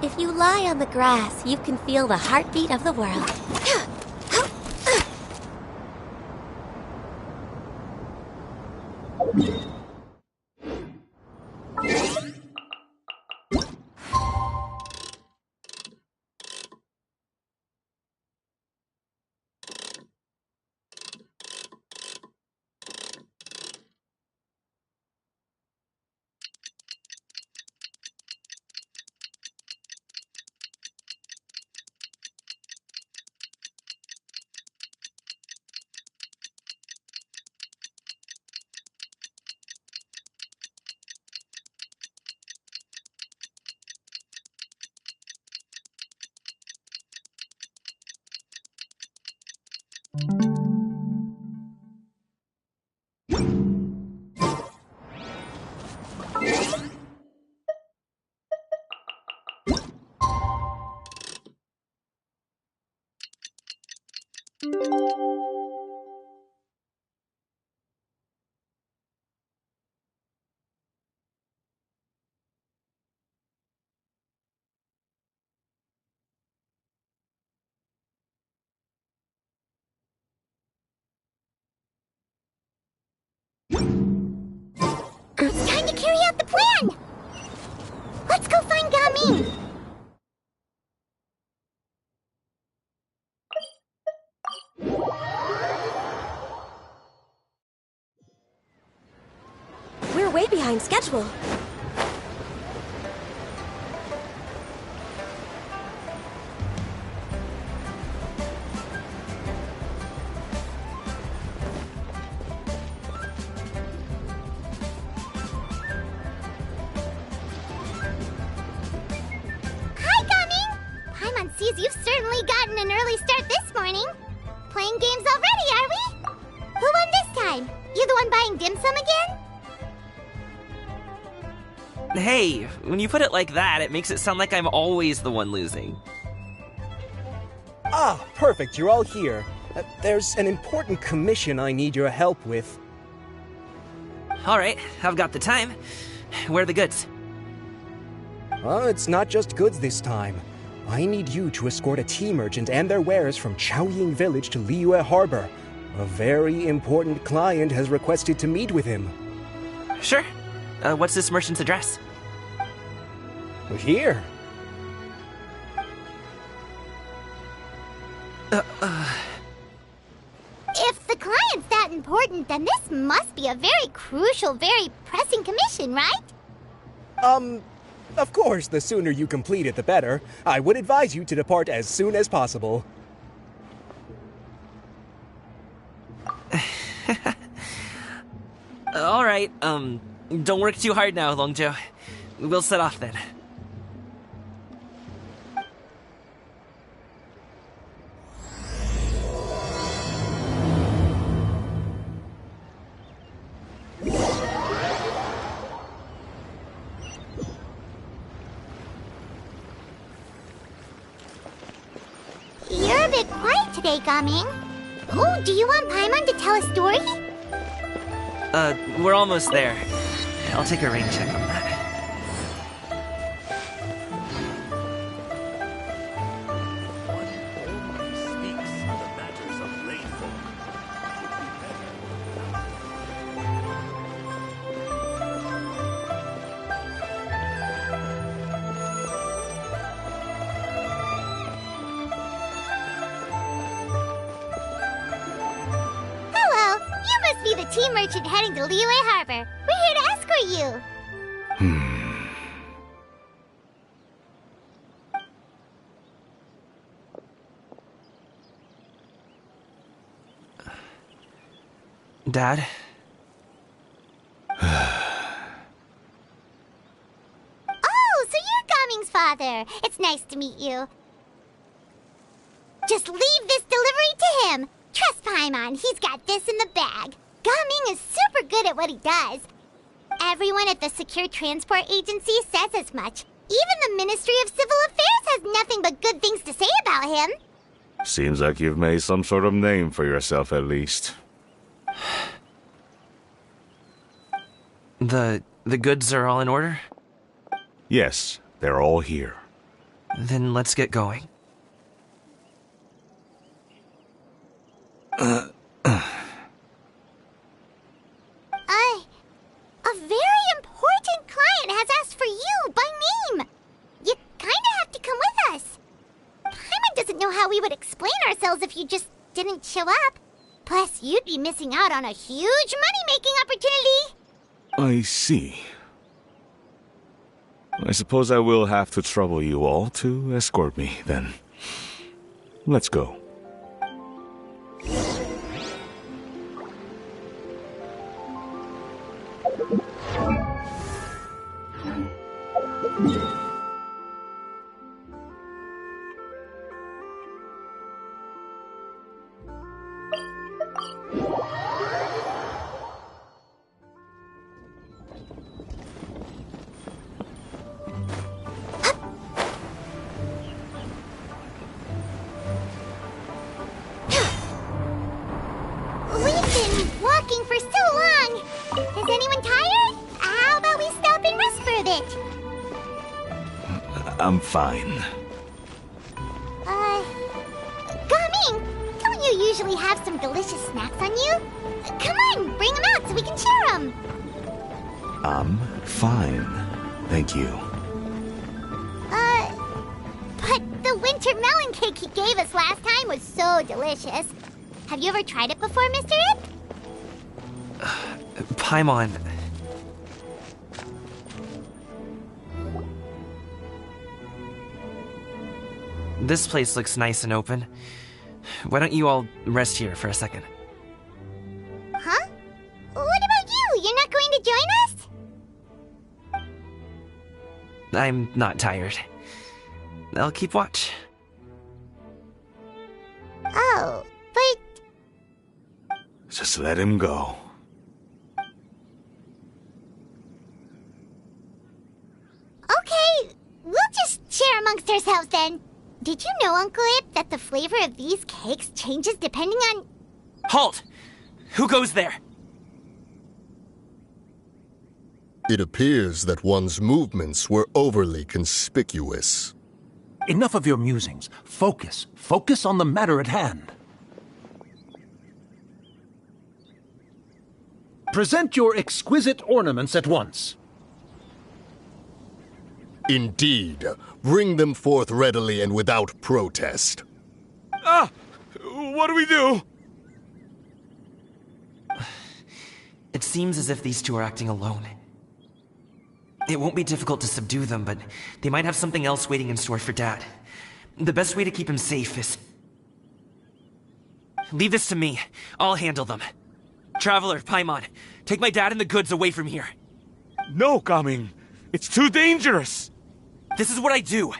If you lie on the grass, you can feel the heartbeat of the world. It's time to carry out the plan! Let's go find Gaming! We're way behind schedule. You've certainly gotten an early start this morning. Playing games already, are we? Who won this time? You the one buying dim sum again? Hey, when you put it like that, it makes it sound like I'm always the one losing. Ah, perfect, you're all here. There's an important commission I need your help with. Alright, I've got the time. Where are the goods? It's not just goods this time. I need you to escort a tea merchant and their wares from Chaoying Village to Liyue Harbor. A very important client has requested to meet with him. Sure. What's this merchant's address? Here. If the client's that important, then this must be a very crucial, very pressing commission, right? Of course, the sooner you complete it, the better. I would advise you to depart as soon as possible. Alright, don't work too hard now, Longjo. We'll set off then. You're a bit quiet today, Gaming. Oh, do you want Paimon to tell a story? We're almost there. I'll take a rain check on that. Be the tea merchant heading to Liyue Harbor. We're here to escort you. Dad? Oh, so you're Gaming's father. It's nice to meet you. Just leave this delivery to him. Trust Paimon, he's got this in the bag. Gaming is super good at what he does. Everyone at the Secure Transport Agency says as much. Even the Ministry of Civil Affairs has nothing but good things to say about him. Seems like you've made some sort of name for yourself, at least. The goods are all in order? Yes, they're all here. Then let's get going. A very important client has asked for you by name. You kinda have to come with us. Paimon doesn't know how we would explain ourselves if you just didn't show up. Plus, you'd be missing out on a huge money-making opportunity. I see. I suppose I will have to trouble you all to escort me, then. Let's go. We've been walking for so long. Is anyone tired? How about we stop and rest for a bit? I'm fine. Gaming, don't you usually have some delicious snacks on you? Come on, bring them out so we can share them. I'm fine. Thank you. But the winter melon cake he gave us last time was so delicious. Have you ever tried it before, Mr. Ip? Paimon. This place looks nice and open. Why don't you all rest here for a second? Huh? What about you? You're not going to join us? I'm not tired. I'll keep watch. Oh, but Just let him go. okay, we'll just share amongst ourselves then. Did you know, Uncle Ip, that the flavor of these cakes changes depending on... Halt! Who goes there? It appears that one's movements were overly conspicuous. Enough of your musings. Focus. Focus on the matter at hand. Present your exquisite ornaments at once. Indeed, bring them forth readily and without protest. Ah! What do we do? It seems as if these two are acting alone. It won't be difficult to subdue them, but they might have something else waiting in store for Dad. The best way to keep him safe is... Leave this to me. I'll handle them. Traveler, Paimon, take my dad and the goods away from here. No, Gaming. It's too dangerous. This is what I do.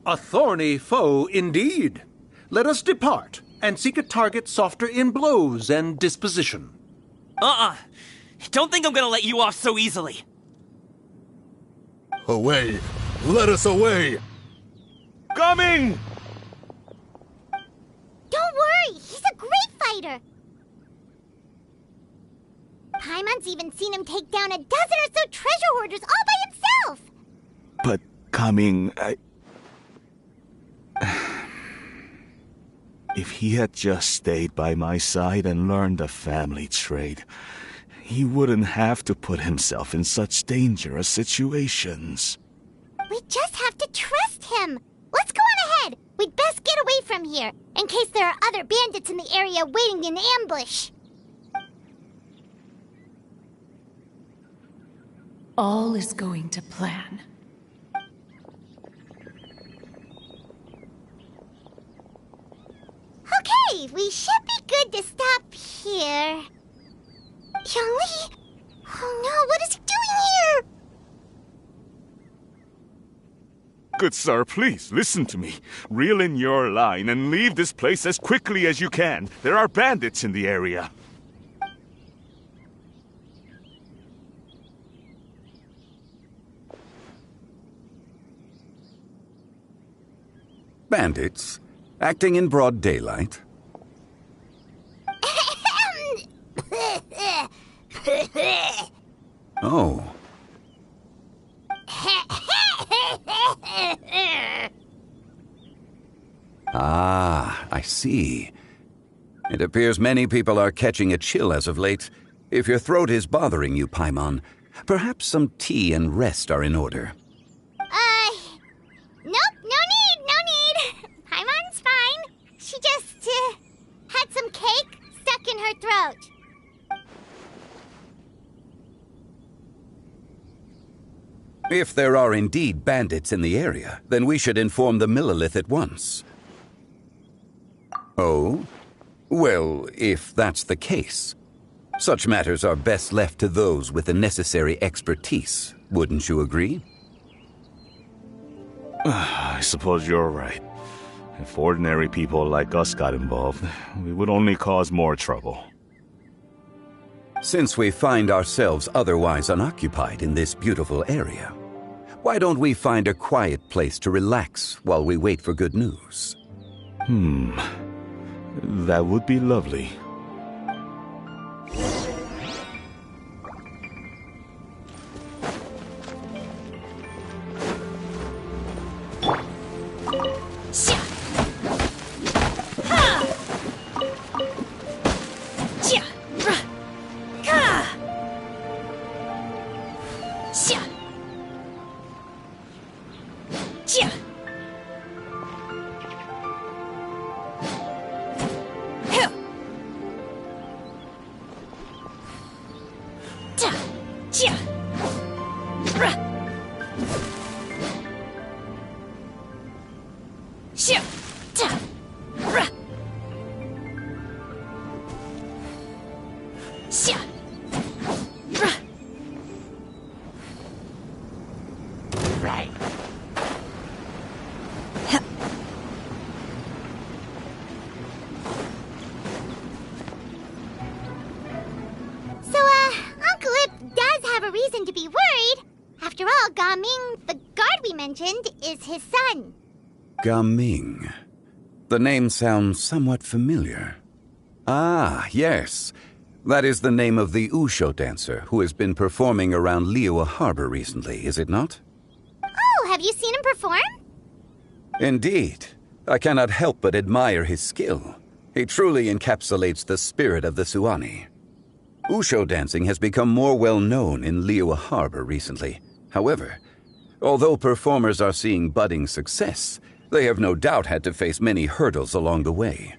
A thorny foe indeed. Let us depart and seek a target softer in blows and disposition. Don't think I'm gonna let you off so easily. Away! Let us away! Gaming! Don't worry, he's a great fighter. Paimon's even seen him take down a dozen or so treasure hoarders all by himself. But, Gaming, If he had just stayed by my side and learned the family trade, he wouldn't have to put himself in such dangerous situations. We just have to trust him. Let's go on ahead. We'd best get away from here, in case there are other bandits in the area waiting in ambush. All is going to plan. Okay, we should be good to stop here. Young-Lee? Oh no, what is he doing here? Good sir, please, listen to me. Reel in your line and leave this place as quickly as you can. There are bandits in the area. Bandits? Acting in broad daylight? Oh. Ah, I see. It appears many people are catching a chill as of late. If your throat is bothering you, Paimon, perhaps some tea and rest are in order. Nope, no need. Paimon's fine. She just, had some cake stuck in her throat. If there are indeed bandits in the area, then we should inform the Millilith at once. Oh? Well, if that's the case, such matters are best left to those with the necessary expertise, wouldn't you agree? I suppose you're right. If ordinary people like us got involved, we would only cause more trouble. Since we find ourselves otherwise unoccupied in this beautiful area, why don't we find a quiet place to relax while we wait for good news? That would be lovely. To be worried. After all, Gaming, the guard we mentioned, is his son. Gaming. The name sounds somewhat familiar. Ah, yes. That is the name of the Usho dancer who has been performing around Liyue Harbor recently, is it not? Oh, have you seen him perform? Indeed. I cannot help but admire his skill. He truly encapsulates the spirit of the Suani. Usho dancing has become more well-known in Liyue Harbor recently. However, although performers are seeing budding success, they have no doubt had to face many hurdles along the way.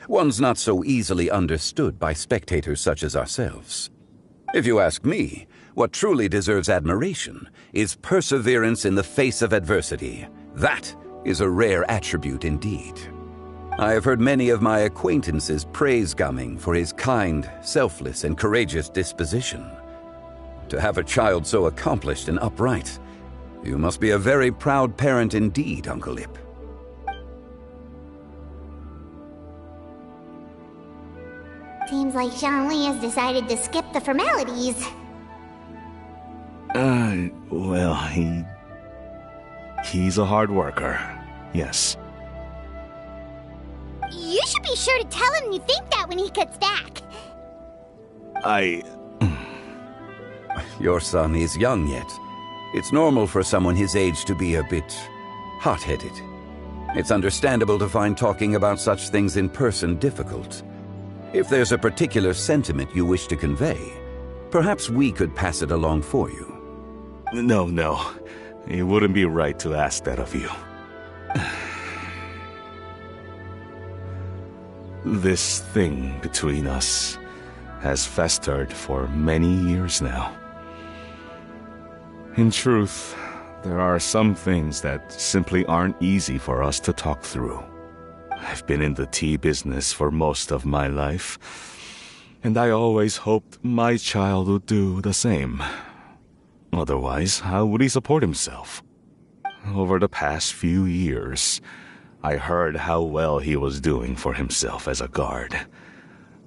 Ones not so easily understood by spectators such as ourselves. If you ask me, what truly deserves admiration is perseverance in the face of adversity. That is a rare attribute indeed. I have heard many of my acquaintances praise Gaming for his kind, selfless, and courageous disposition. To have a child so accomplished and upright, you must be a very proud parent indeed, Uncle Lip. Seems like Zhongli has decided to skip the formalities. Well, he's a hard worker, yes. You should be sure to tell him you think that when he gets back. Your son is young yet. It's normal for someone his age to be a bit hot-headed. It's understandable to find talking about such things in person difficult. If there's a particular sentiment you wish to convey, perhaps we could pass it along for you. No. It wouldn't be right to ask that of you. This thing between us has festered for many years now. In truth, there are some things that simply aren't easy for us to talk through. I've been in the tea business for most of my life, and I always hoped my child would do the same. Otherwise, how would he support himself? Over the past few years, I heard how well he was doing for himself as a guard.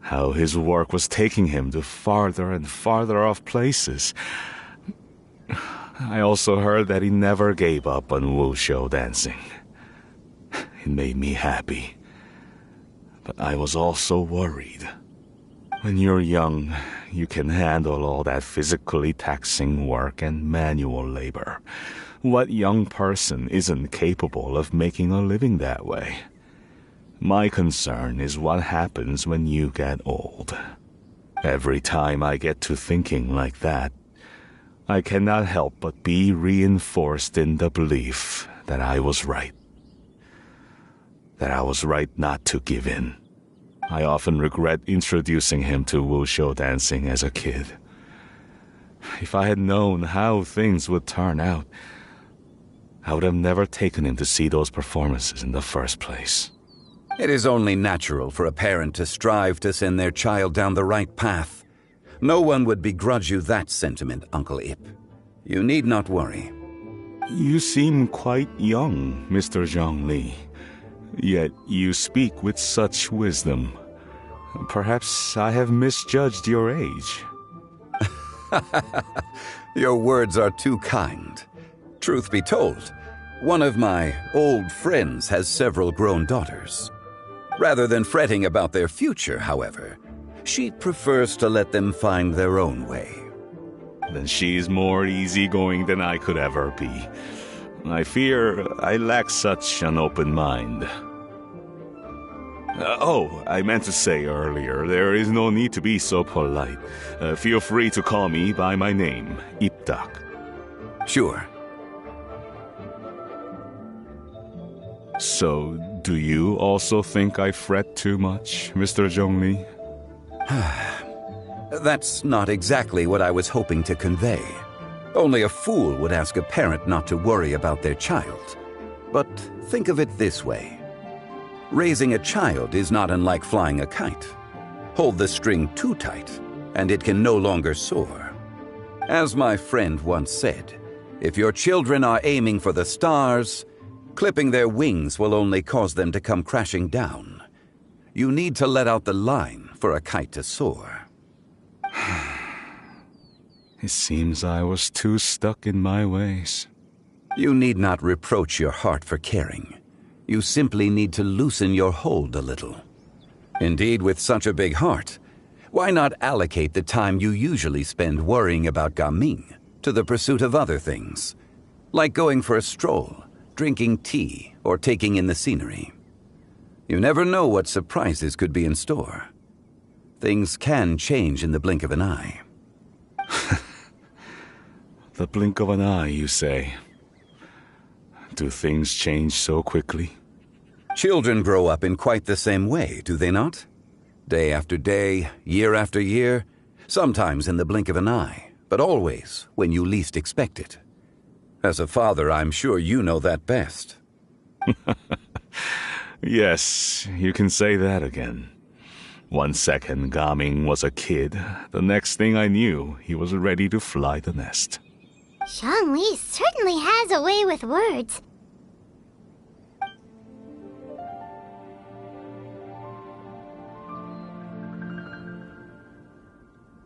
How his work was taking him to farther and farther off places. I also heard that he never gave up on wushu dancing. It made me happy. But I was also worried. When you're young, you can handle all that physically taxing work and manual labor. What young person isn't capable of making a living that way? My concern is what happens when you get old. Every time I get to thinking like that, I cannot help but be reinforced in the belief that I was right. That I was right not to give in. I often regret introducing him to wushu dancing as a kid. If I had known how things would turn out, I would have never taken him to see those performances in the first place. It is only natural for a parent to strive to send their child down the right path. No one would begrudge you that sentiment, Uncle Ip. You need not worry. You seem quite young, Mr. Zhongli. Yet you speak with such wisdom. Perhaps I have misjudged your age. Your words are too kind. Truth be told, one of my old friends has several grown daughters. Rather than fretting about their future, however, she prefers to let them find their own way. Then she's more easygoing than I could ever be. I fear I lack such an open mind. I meant to say earlier, there is no need to be so polite. Feel free to call me by my name, Ipdak. Sure. So, do you also think I fret too much, Mr. Zhongli? That's not exactly what I was hoping to convey. Only a fool would ask a parent not to worry about their child. But think of it this way. Raising a child is not unlike flying a kite. Hold the string too tight, and it can no longer soar. As my friend once said, if your children are aiming for the stars, clipping their wings will only cause them to come crashing down. You need to let out the line for a kite to soar. It seems I was too stuck in my ways. You need not reproach your heart for caring. You simply need to loosen your hold a little. Indeed, with such a big heart, why not allocate the time you usually spend worrying about Gaming to the pursuit of other things, like going for a stroll, drinking tea, or taking in the scenery? You never know what surprises could be in store. Things can change in the blink of an eye. The blink of an eye, you say? Do things change so quickly? Children grow up in quite the same way, do they not? Day after day, year after year, sometimes in the blink of an eye, but always when you least expect it. As a father, I'm sure you know that best. Yes, you can say that again. 1 second Gaming was a kid, the next thing I knew, he was ready to fly the nest. Zhongli certainly has a way with words.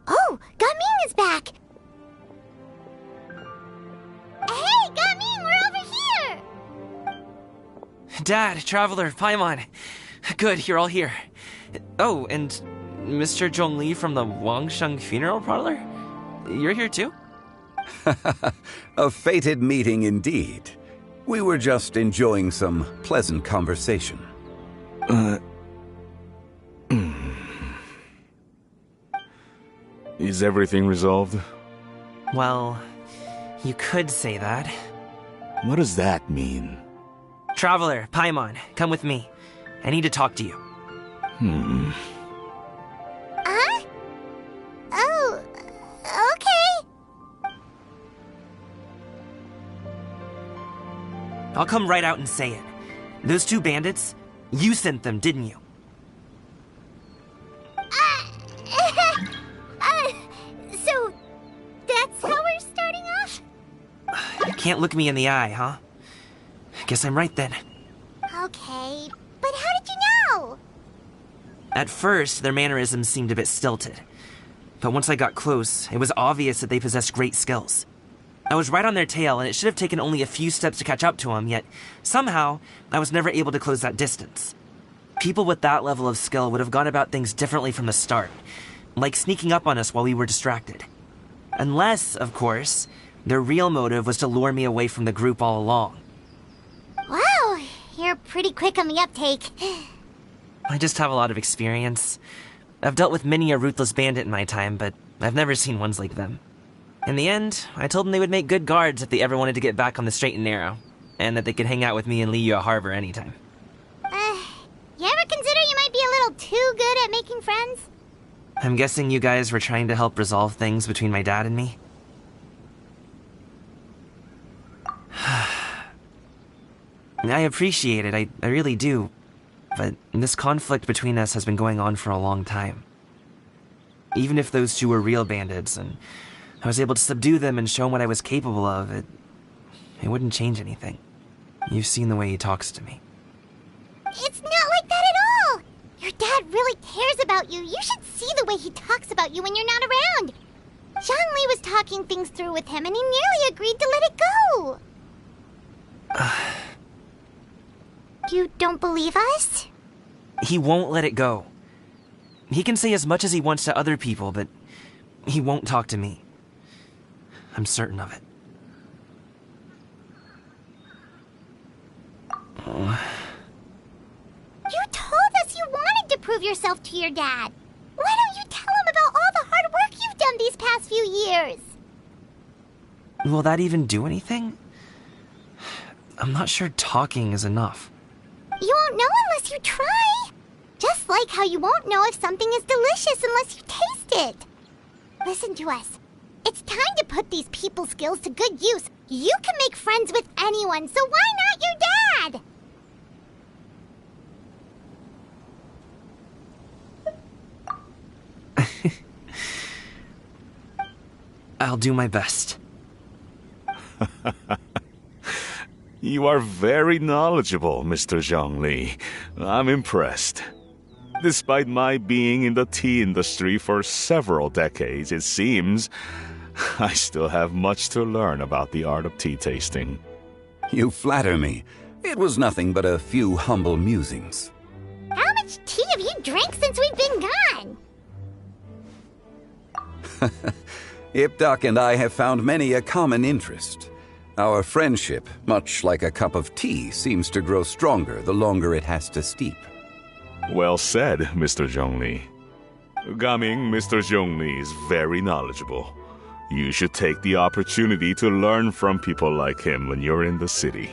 Oh, Gaming is back! Hey, Gaming, we're over here! Dad, Traveler, Paimon. Good, you're all here. Oh, and Mr. Zhongli from the Wangsheng Funeral Parlor? You're here too? A fated meeting indeed. We were just enjoying some pleasant conversation. Is everything resolved? Well, you could say that. What does that mean? Traveler, Paimon, come with me. I need to talk to you. Huh? Oh, okay. I'll come right out and say it. Those two bandits, you sent them, didn't you? So, that's how we're starting off? You can't look me in the eye, huh? Guess I'm right then. Okay, but how did you know? At first, their mannerisms seemed a bit stilted. But once I got close, it was obvious that they possessed great skills. I was right on their tail, and it should have taken only a few steps to catch up to them, yet somehow, I was never able to close that distance. People with that level of skill would have gone about things differently from the start. like sneaking up on us while we were distracted. Unless, of course, their real motive was to lure me away from the group all along. Wow, you're pretty quick on the uptake. I just have a lot of experience. I've dealt with many a ruthless bandit in my time, but I've never seen ones like them. In the end, I told them they would make good guards if they ever wanted to get back on the straight and narrow, and that they could hang out with me in Liyue Harbor anytime. You ever consider you might be a little too good at making friends? I'm guessing you guys were trying to help resolve things between my dad and me? I appreciate it, I really do. But this conflict between us has been going on for a long time. Even if those two were real bandits, and I was able to subdue them and show them what I was capable of, it wouldn't change anything. You've seen the way he talks to me. It's not like that at all! Your dad really cares about you. You should see the way he talks about you when you're not around. Zhongli was talking things through with him, and he nearly agreed to let it go. You don't believe us? He won't let it go. He can say as much as he wants to other people, but he won't talk to me. I'm certain of it. You told us you wanted to prove yourself to your dad. Why don't you tell him about all the hard work you've done these past few years? Will that even do anything? I'm not sure talking is enough. You won't know unless you try. Just like how you won't know if something is delicious unless you taste it. Listen to us. It's time to put these people skills to good use. You can make friends with anyone, so why not your dad? I'll do my best. You are very knowledgeable, Mr. Zhongli. I'm impressed. Despite my being in the tea industry for several decades, it seems I still have much to learn about the art of tea tasting. You flatter me. It was nothing but a few humble musings. How much tea have you drank since we've been gone? Ipdak and I have found many a common interest. Our friendship, much like a cup of tea, seems to grow stronger the longer it has to steep. Well said, Mr. Zhongli. Gaming, Mr. Zhongli is very knowledgeable. You should take the opportunity to learn from people like him when you're in the city.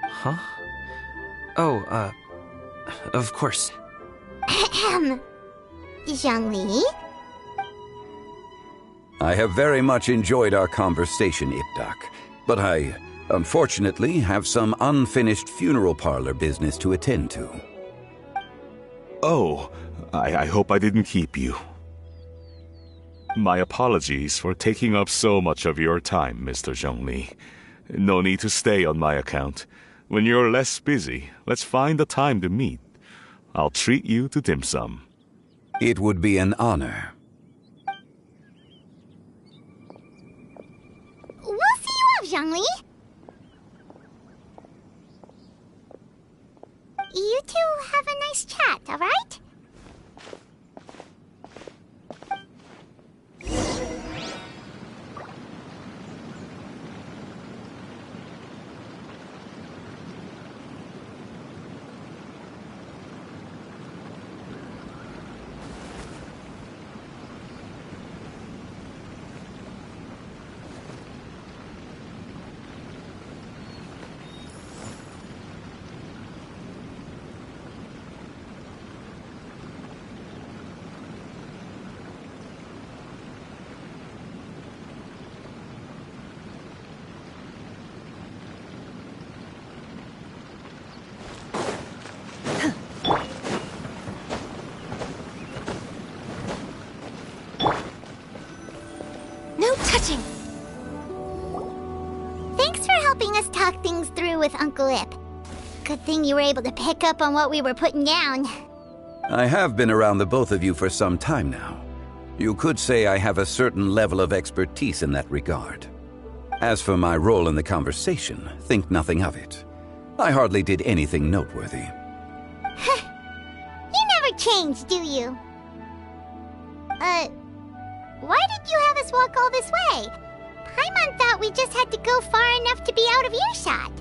Huh? Oh, of course. Ahem. Zhongli? I have very much enjoyed our conversation, Ipdak, but I, unfortunately, have some unfinished funeral parlor business to attend to. Oh, I hope I didn't keep you. My apologies for taking up so much of your time, Mr. Zhongli. No need to stay on my account. When you're less busy, let's find a time to meet. I'll treat you to dim sum. It would be an honor. We'll see you off, Zhongli. You two have a nice chat, all right? No touching! Thanks for helping us talk things through with Uncle Ip. Good thing you were able to pick up on what we were putting down. I have been around the both of you for some time now. You could say I have a certain level of expertise in that regard. As for my role in the conversation, think nothing of it. I hardly did anything noteworthy. You never change, do you? Why did you have us walk all this way? Paimon thought we just had to go far enough to be out of earshot.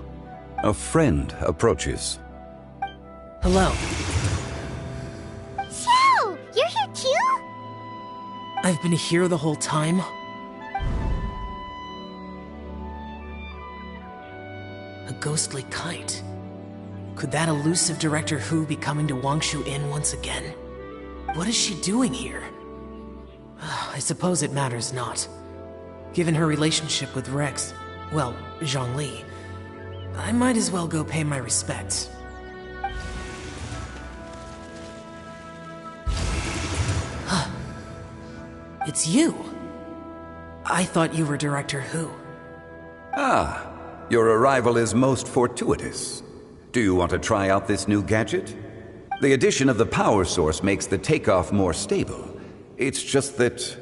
A friend approaches. Hello. Xiao, you're here too? I've been here the whole time? A ghostly kite. Could that elusive Director Hu be coming to Wangshu Inn once again? What is she doing here? I suppose it matters not. Given her relationship with Rex, well, Zhongli, I might as well go pay my respects. It's you! I thought you were Director Hu. Ah, your arrival is most fortuitous. Do you want to try out this new gadget? The addition of the power source makes the takeoff more stable. It's just that...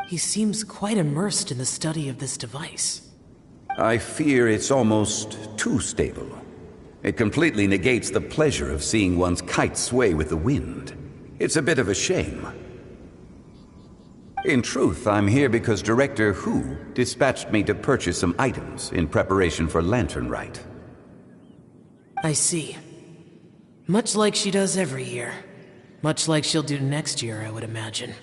He seems quite immersed in the study of this device. I fear it's almost too stable. It completely negates the pleasure of seeing one's kite sway with the wind. It's a bit of a shame. In truth, I'm here because Director Hu dispatched me to purchase some items in preparation for Lantern Rite. I see. Much like she does every year. Much like she'll do next year, I would imagine.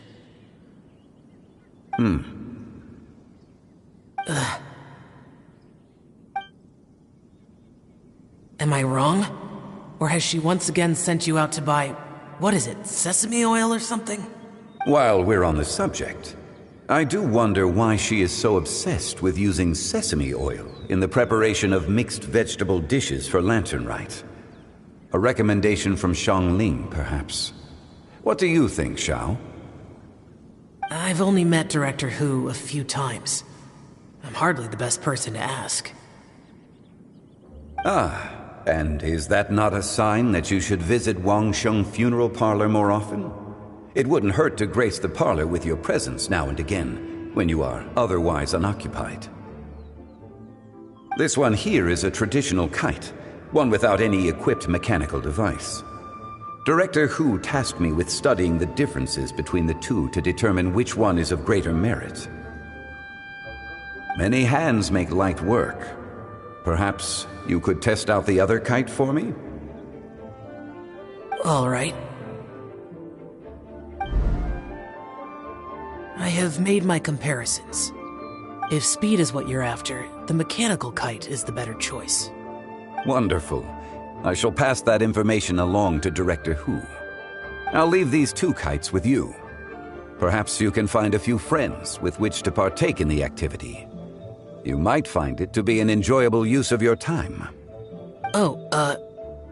Am I wrong? Or has she once again sent you out to buy, what is it, sesame oil or something? While we're on the subject, I do wonder why she is so obsessed with using sesame oil in the preparation of mixed vegetable dishes for Lantern Rite. A recommendation from Xiangling, perhaps. What do you think, Xiao? I've only met Director Hu a few times. I'm hardly the best person to ask. Ah, and is that not a sign that you should visit Wangsheng Funeral Parlor more often? It wouldn't hurt to grace the parlor with your presence now and again, when you are otherwise unoccupied. This one here is a traditional kite, one without any equipped mechanical device. Director Hu tasked me with studying the differences between the two to determine which one is of greater merit. Many hands make light work. Perhaps you could test out the other kite for me? All right. I have made my comparisons. If speed is what you're after, the mechanical kite is the better choice. Wonderful. I shall pass that information along to Director Hu. I'll leave these two kites with you. Perhaps you can find a few friends with which to partake in the activity. You might find it to be an enjoyable use of your time.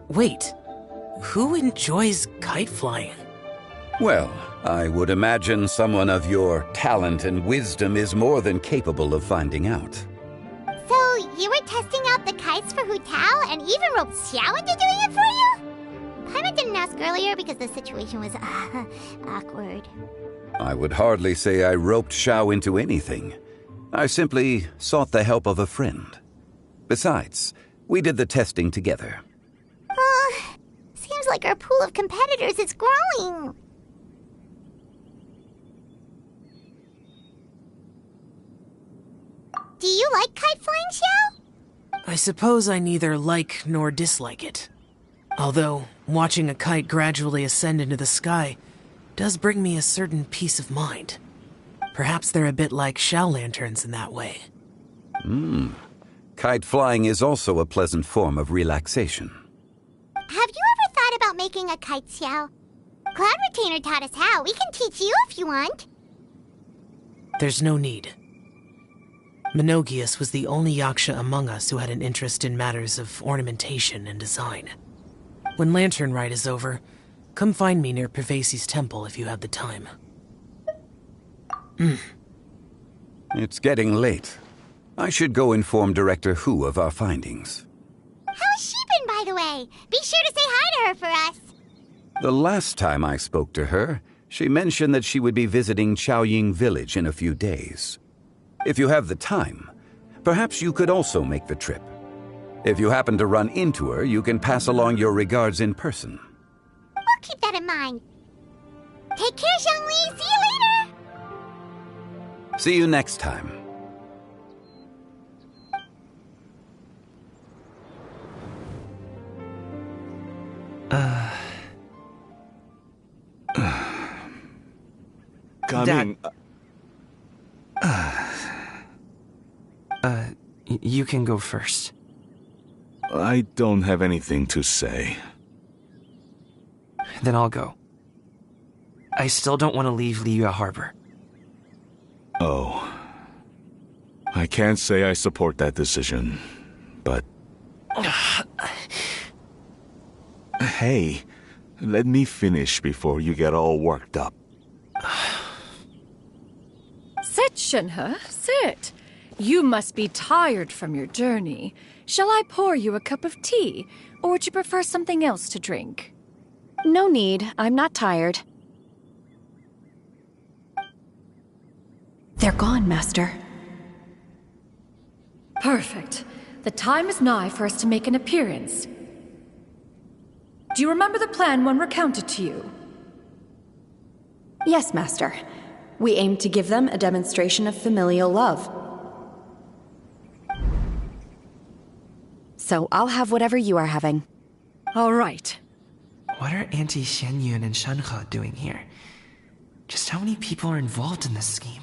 Wait. Who enjoys kite flying? Well, I would imagine someone of your talent and wisdom is more than capable of finding out. So, you were testing out the kites for Hu Tao and even roped Xiao into doing it for you? Paimon didn't ask earlier because the situation was awkward. I would hardly say I roped Xiao into anything. I simply sought the help of a friend. Besides, we did the testing together. Seems like our pool of competitors is growing. Do you like kite flying, Xiao? I suppose I neither like nor dislike it. Although, watching a kite gradually ascend into the sky does bring me a certain peace of mind. Perhaps they're a bit like shell lanterns in that way. Kite flying is also a pleasant form of relaxation. Have you ever thought about making a kite, Xiao? Cloud Retainer taught us how. We can teach you if you want. There's no need. Menogius was the only Yaksha among us who had an interest in matters of ornamentation and design. When Lantern Rite is over, come find me near Pervasi's temple if you have the time. It's getting late. I should go inform Director Hu of our findings. How's she been, by the way? Be sure to say hi to her for us. The last time I spoke to her, she mentioned that she would be visiting Chaoying Village in a few days. If you have the time, perhaps you could also make the trip. If you happen to run into her, you can pass along your regards in person. We'll keep that in mind. Take care, Zhongli. See you later. See you next time. Coming. You can go first. I don't have anything to say. Then I'll go. I still don't want to leave Liyue Harbor. Oh. I can't say I support that decision, but... Hey, let me finish before you get all worked up. Sit, Shenhe, sit. You must be tired from your journey. Shall I pour you a cup of tea, or would you prefer something else to drink? No need. I'm not tired. They're gone, Master. Perfect. The time is nigh for us to make an appearance. Do you remember the plan one recounted to you? Yes, Master. We aim to give them a demonstration of familial love. So I'll have whatever you are having. All right. What are Auntie Xianyun and Shenhe doing here? Just how many people are involved in this scheme?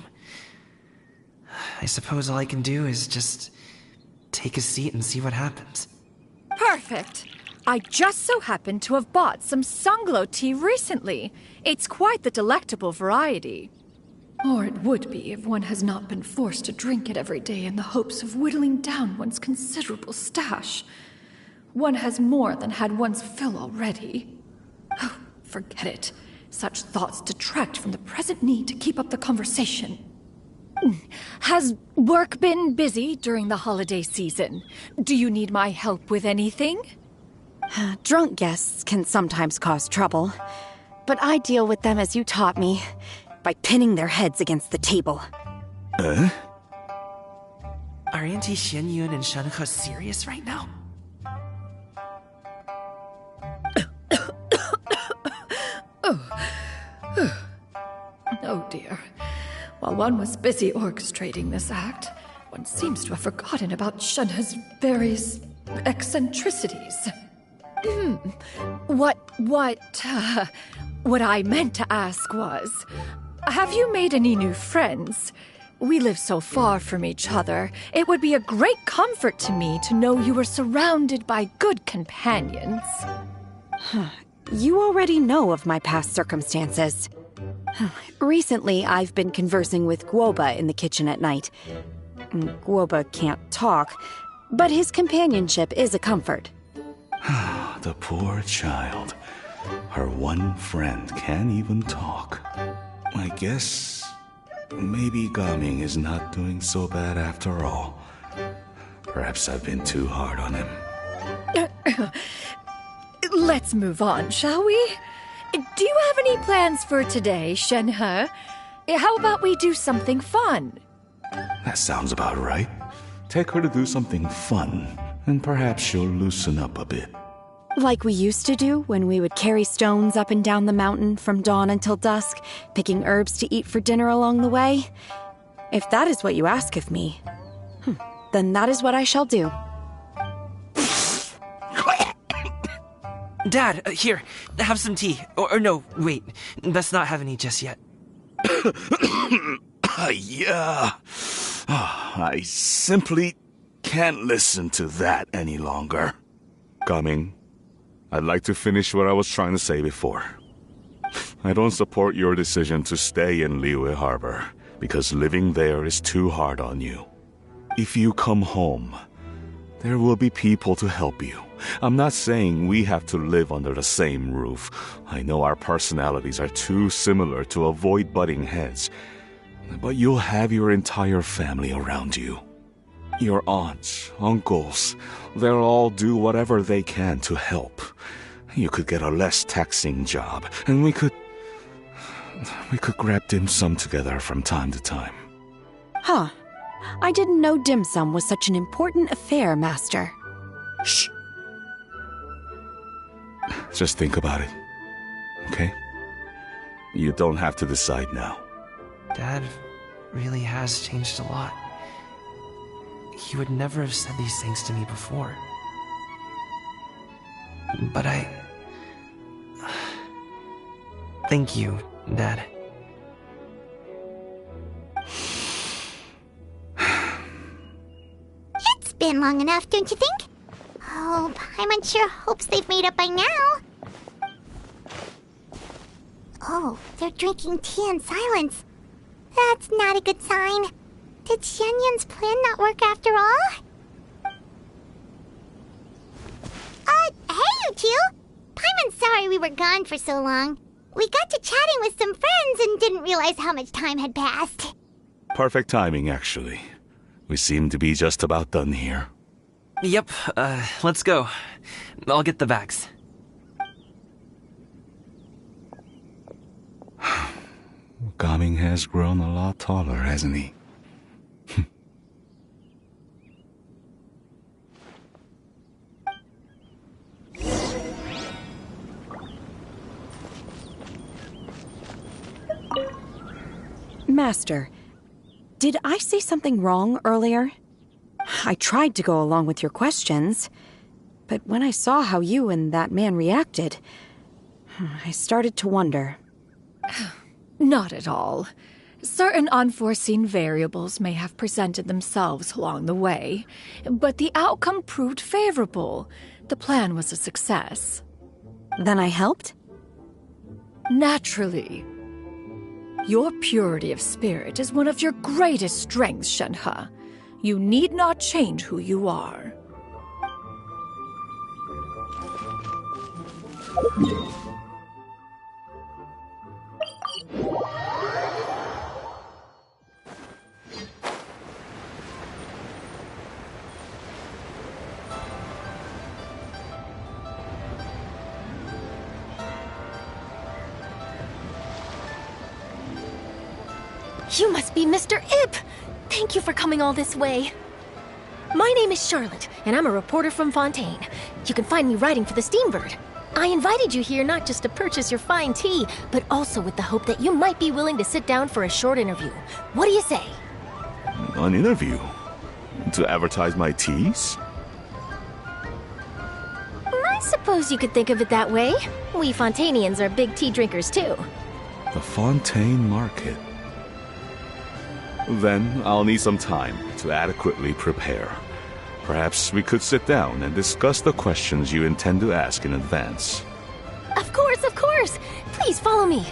I suppose all I can do is just take a seat and see what happens. Perfect. I just so happen to have bought some Sunglow tea recently. It's quite the delectable variety. Or it would be if one has not been forced to drink it every day in the hopes of whittling down one's considerable stash. One has more than had one's fill already. Oh, forget it. Such thoughts detract from the present need to keep up the conversation. Has work been busy during the holiday season? Do you need my help with anything? Drunk guests can sometimes cause trouble, but I deal with them as you taught me, by pinning their heads against the table. Are Auntie Xianyun and Shenhe serious right now? Oh dear. While one was busy orchestrating this act, one seems to have forgotten about Shenhe's various eccentricities. What I meant to ask was, have you made any new friends? We live so far from each other. It would be a great comfort to me to know you were surrounded by good companions. You already know of my past circumstances. Recently, I've been conversing with Guoba in the kitchen at night. Guoba can't talk, but his companionship is a comfort. The poor child. Her one friend can't even talk. I guess maybe Gaming is not doing so bad after all. Perhaps I've been too hard on him. Let's move on, shall we? Do you have any plans for today, Shenhe? How about we do something fun? That sounds about right. Take her to do something fun, and perhaps she'll loosen up a bit. Like we used to do when we would carry stones up and down the mountain from dawn until dusk, picking herbs to eat for dinner along the way. If that is what you ask of me, then that is what I shall do. Dad, here, have some tea. Or no, wait, let's not have any just yet. Yeah. I simply can't listen to that any longer. Gaming, I'd like to finish what I was trying to say before. I don't support your decision to stay in Liyue Harbor, because living there is too hard on you. If you come home, there will be people to help you. I'm not saying we have to live under the same roof. I know our personalities are too similar to avoid butting heads. But you'll have your entire family around you. Your aunts, uncles, they'll all do whatever they can to help. You could get a less taxing job, and we could grab dim sum together from time to time. Huh. I didn't know dim sum was such an important affair, Master. Shh. Just think about it, okay? You don't have to decide now. Dad really has changed a lot. He would never have said these things to me before. But thank you, Dad. It's been long enough, don't you think? Oh, Paimon sure hopes they've made up by now. Oh, they're drinking tea in silence. That's not a good sign. Did Xianyun's plan not work after all? Hey you two! Paimon's sorry we were gone for so long. We got to chatting with some friends and didn't realize how much time had passed. Perfect timing, actually. We seem to be just about done here. Yep, let's go. I'll get the bags. Gaming has grown a lot taller, hasn't he? Master, did I say something wrong earlier? I tried to go along with your questions, but when I saw how you and that man reacted, I started to wonder. Not at all. Certain unforeseen variables may have presented themselves along the way, but the outcome proved favorable. The plan was a success. Then I helped? Naturally. Your purity of spirit is one of your greatest strengths, Shenhe. You need not change who you are. You must be Mr. Ip! Thank you for coming all this way. My name is Charlotte, and I'm a reporter from Fontaine. You can find me writing for the Steambird. I invited you here not just to purchase your fine tea, but also with the hope that you might be willing to sit down for a short interview. What do you say? An interview? To advertise my teas? I suppose you could think of it that way. We Fontainians are big tea drinkers, too. The Fontaine Market. Then I'll need some time to adequately prepare. Perhaps we could sit down and discuss the questions you intend to ask in advance. Of course, of course! Please follow me.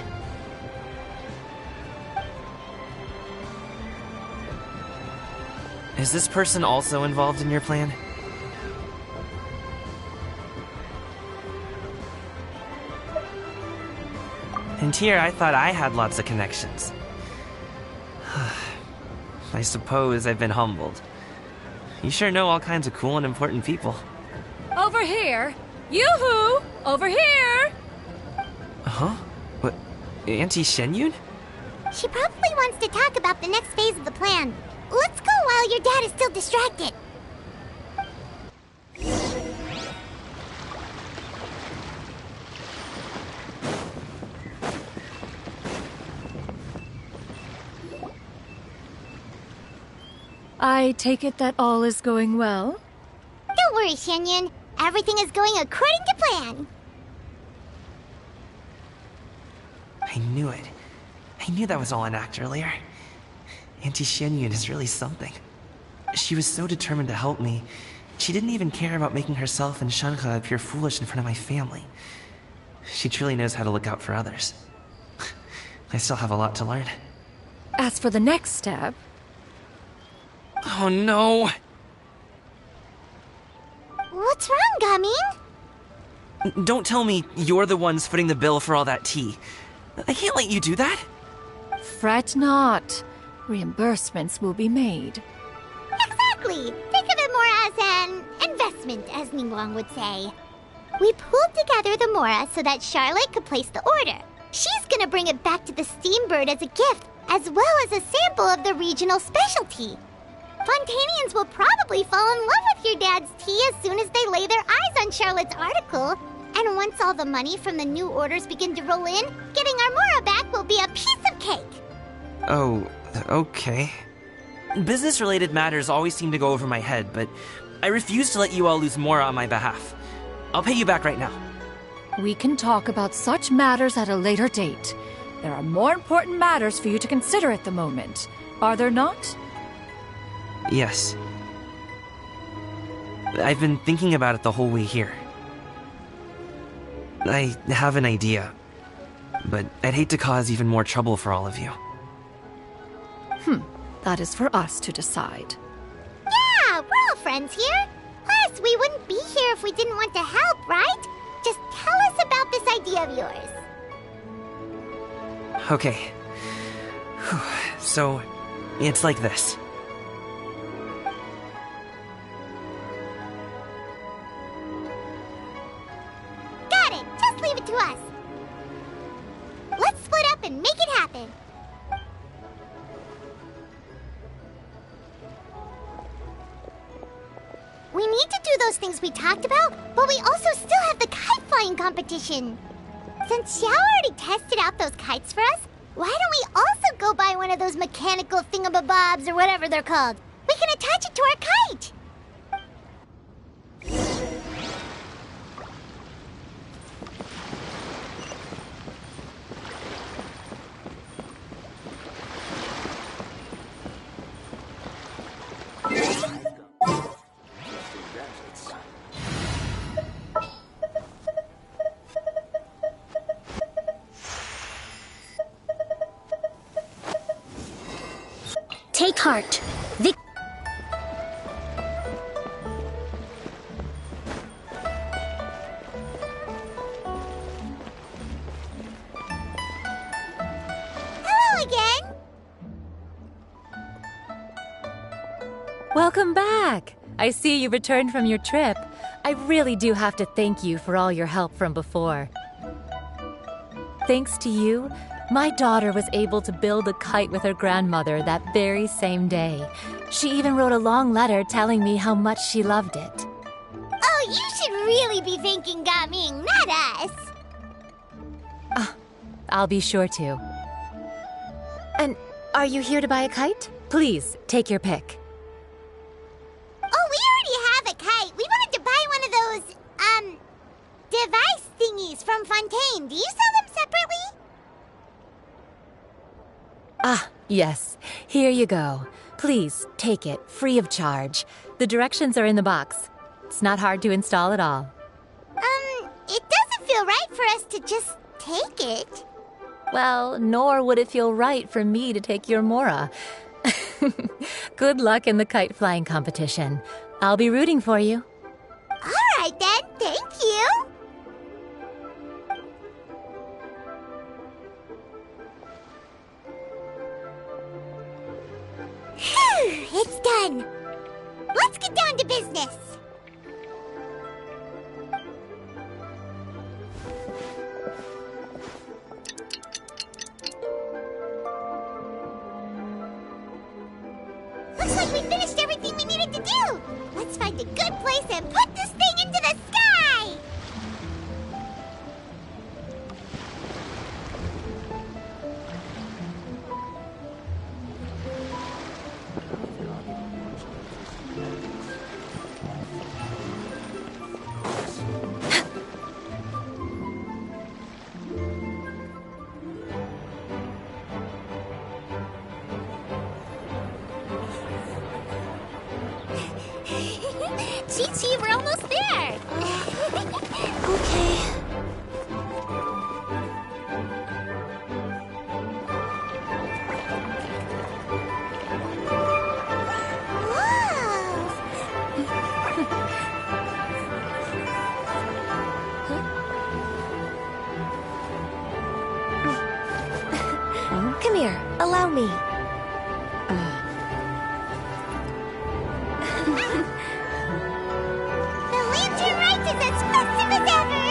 Is this person also involved in your plan? And here I thought I had lots of connections. I suppose I've been humbled. You sure know all kinds of cool and important people. Over here! Yoo-hoo! Over here! Huh? What? Auntie Shenyun? She probably wants to talk about the next phase of the plan. Let's go while your dad is still distracted. I take it that all is going well? Don't worry, Shenyun. Everything is going according to plan. I knew it. I knew that was all an act earlier. Auntie Shenyun is really something. She was so determined to help me. She didn't even care about making herself and Shenhe appear foolish in front of my family. She truly knows how to look out for others. I still have a lot to learn. As for the next step... Oh no! What's wrong, Gaming? Don't tell me you're the ones footing the bill for all that tea. I can't let you do that. Fret not. Reimbursements will be made. Exactly! Think of it more as an investment, as Ningguang would say. We pooled together the Mora so that Charlotte could place the order. She's gonna bring it back to the Steambird as a gift, as well as a sample of the regional specialty. Fontainians will probably fall in love with your dad's tea as soon as they lay their eyes on Charlotte's article. And once all the money from the new orders begin to roll in, getting our Mora back will be a piece of cake. Oh, okay. Business-related matters always seem to go over my head, but I refuse to let you all lose more on my behalf. I'll pay you back right now. We can talk about such matters at a later date. There are more important matters for you to consider at the moment, are there not? Yes. I've been thinking about it the whole way here. I have an idea, but I'd hate to cause even more trouble for all of you. That is for us to decide. Yeah, we're all friends here. Plus, we wouldn't be here if we didn't want to help, right? Just tell us about this idea of yours. Okay. So, it's like this. Got it! Just leave it to us. Let's split up and make it happen. We need to do those things we talked about, but we also still have the kite flying competition. Since Xiao already tested out those kites for us, why don't we also go buy one of those mechanical thingamabobs or whatever they're called? We can attach it to our kite. Take heart. Hello again. Welcome back! I see you returned from your trip. I really do have to thank you for all your help from before. Thanks to you, my daughter was able to build a kite with her grandmother that very same day. She even wrote a long letter telling me how much she loved it. Oh, you should really be thanking Gaming, not us. I'll be sure to. And are you here to buy a kite? Please, take your pick. Oh, we already have a kite. We wanted to buy one of those, device thingies from Fontaine. Do you sell them separately? Yes. Here you go. Please, take it, free of charge. The directions are in the box. It's not hard to install at all. It doesn't feel right for us to just take it. Well, nor would it feel right for me to take your Mora. Good luck in the kite flying competition. I'll be rooting for you. All right, then. Thank you. Phew, it's done. Let's get down to business. Looks like we finished everything we needed to do. Let's find a good place and put this thing into the sky. Chi-Chi, we're almost there. Okay. Come here, allow me. The lantern Rite is as festive as ever.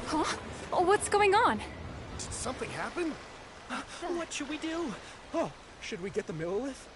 Huh? Oh, what's going on? Did something happen? What should we do? Oh, should we get the Millilith?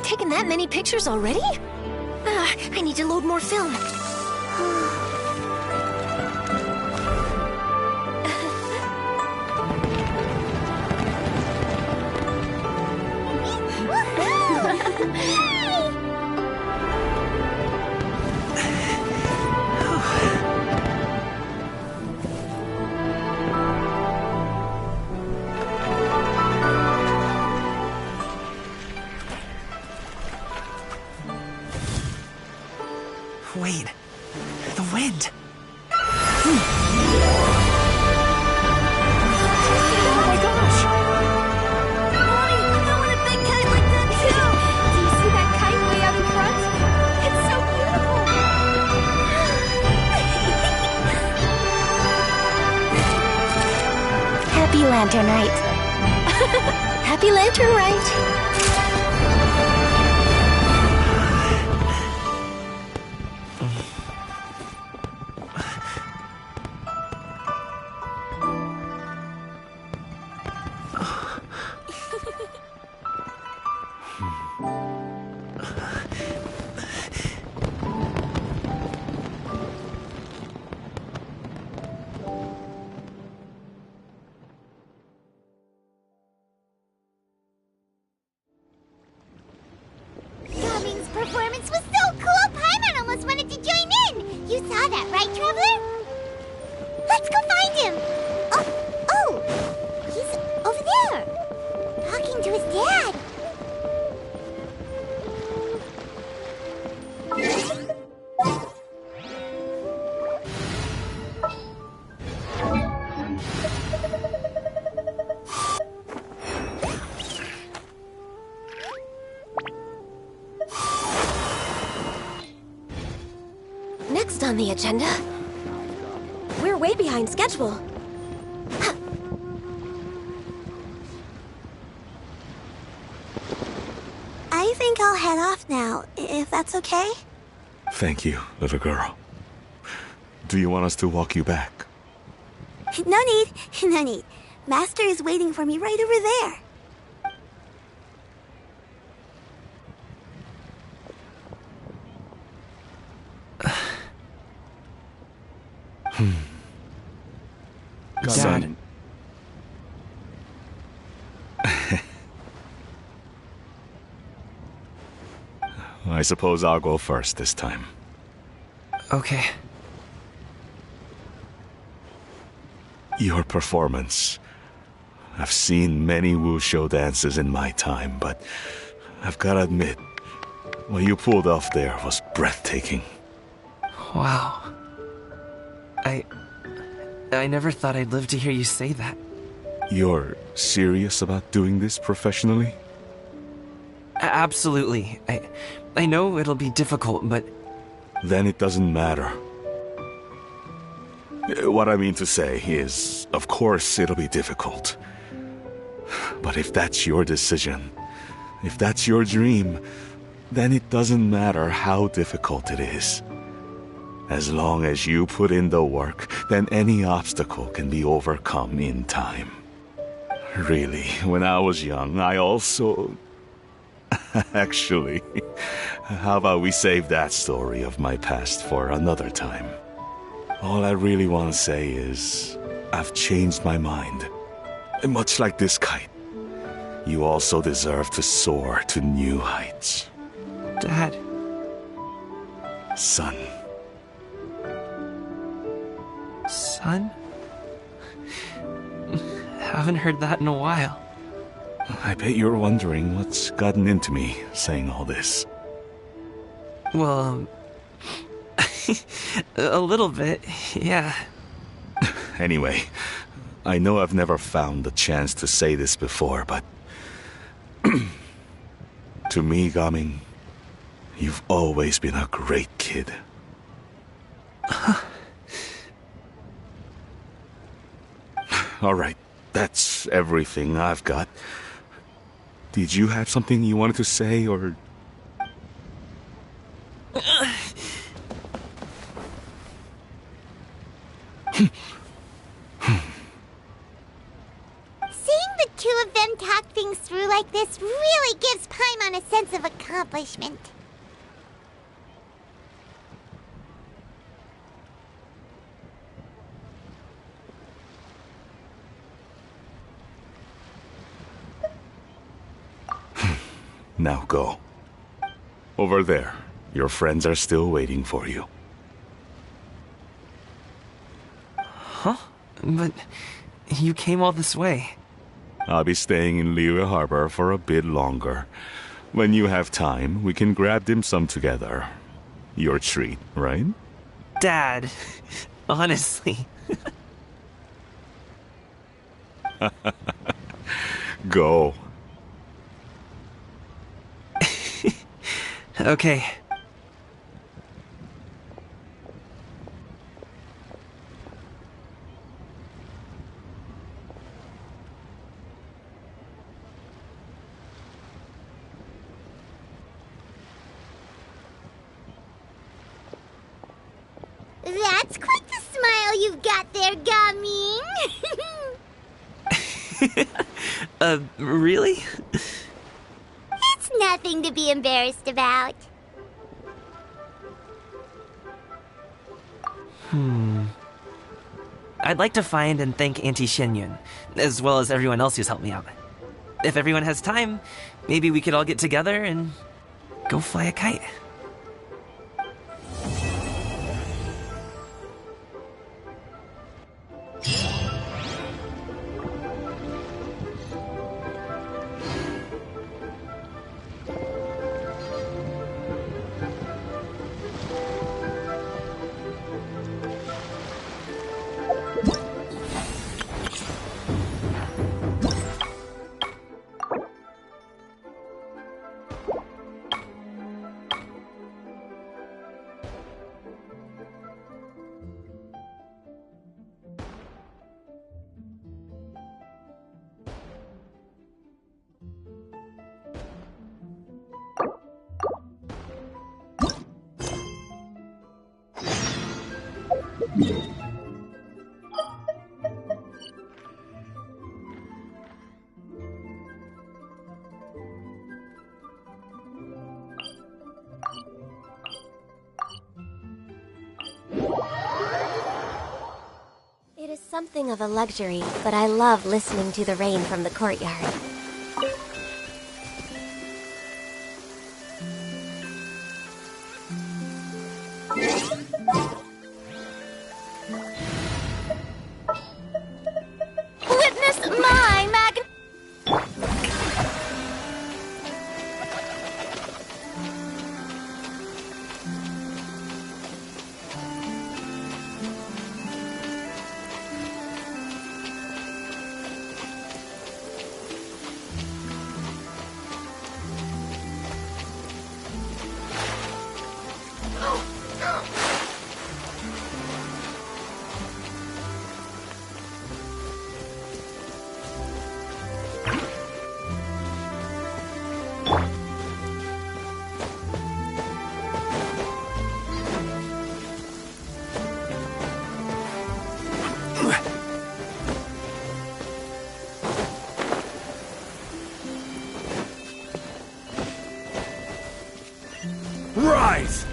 taken that many pictures already? I need to load more film. Wait, the wind. Oh my gosh! Mommy, I want a big kite like that too! Do you see that kite way out in front? It's so beautiful! Happy Lantern Rite. Happy Lantern Rite. Gumming's performance was so cool, Paimon almost wanted to join in! You saw that, right, Traveler? Let's go find him! Oh! He's over there! Talking to his dad! Next on the agenda, we're way behind schedule. I think I'll head off now, if that's okay? Thank you, little girl. Do you want us to walk you back? No need, no need. Master is waiting for me right over there. Dad. I suppose I'll go first this time. Okay. Your performance. I've seen many wushou dances in my time, but I've gotta admit, what you pulled off there was breathtaking. Wow. I never thought I'd live to hear you say that. You're serious about doing this professionally? Absolutely. I know it'll be difficult, but... Then it doesn't matter. What I mean to say is, of course it'll be difficult. But if that's your decision, if that's your dream, then it doesn't matter how difficult it is. As long as you put in the work, then any obstacle can be overcome in time. Really, when I was young, I also... Actually, how about we save that story of my past for another time? All I really want to say is, I've changed my mind. And much like this kite, you also deserve to soar to new heights. Dad. Son. Son? Haven't heard that in a while. I bet you're wondering what's gotten into me saying all this. Well, a little bit, yeah. Anyway, I know I've never found the chance to say this before, but... to me, Gaming, you've always been a great kid. Alright, that's everything I've got. Did you have something you wanted to say, or... Seeing the two of them talk things through like this really gives Paimon a sense of accomplishment. Now go. Over there. Your friends are still waiting for you. Huh? But you came all this way. I'll be staying in Liyue Harbor for a bit longer. When you have time, we can grab dim sum together. Your treat, right? Dad, honestly. Go. Okay. That's quite the smile you've got there, Gaming. Really? It's nothing to be embarrassed about. I'd like to find and thank Auntie Xinyun, as well as everyone else who's helped me out. If everyone has time, maybe we could all get together and go fly a kite. It is something of a luxury, but I love listening to the rain from the courtyard. Witness my Rite!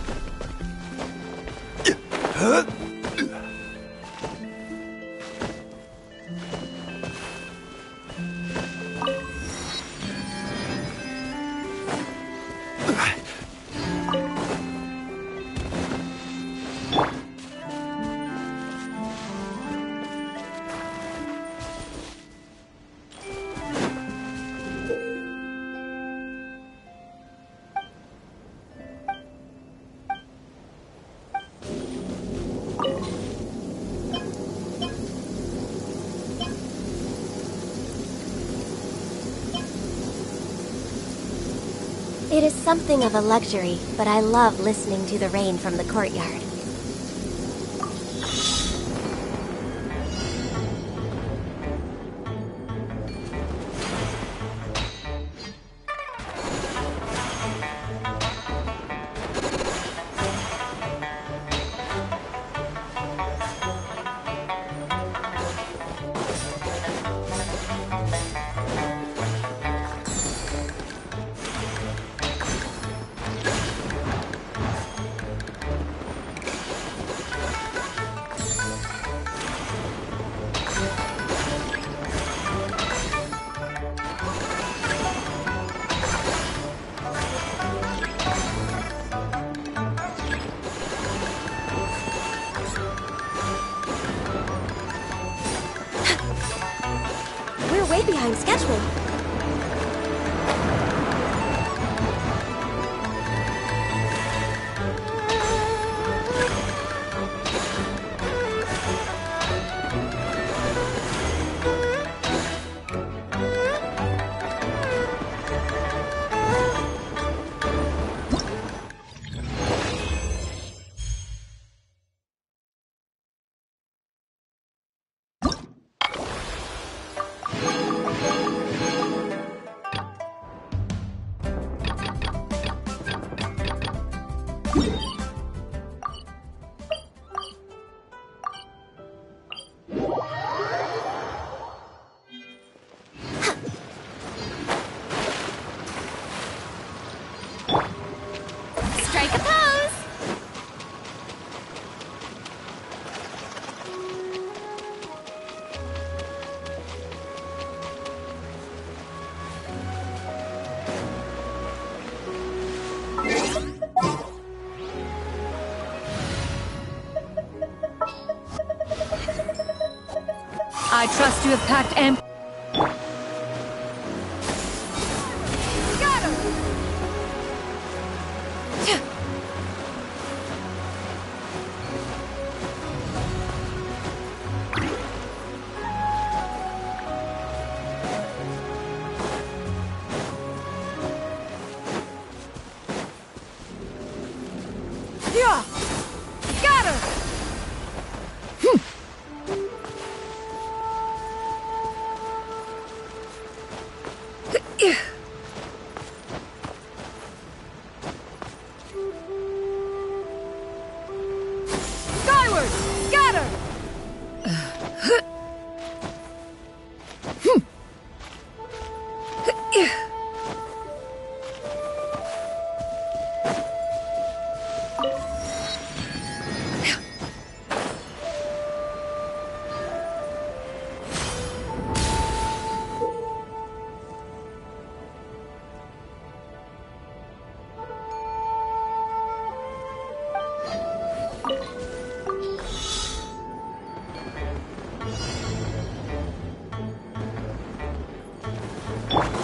It is something of a luxury, but I love listening to the rain from the courtyard. way behind schedule. Strike a pose! I trust you have packed amp. Yeah! Got her! Skyward! Got her!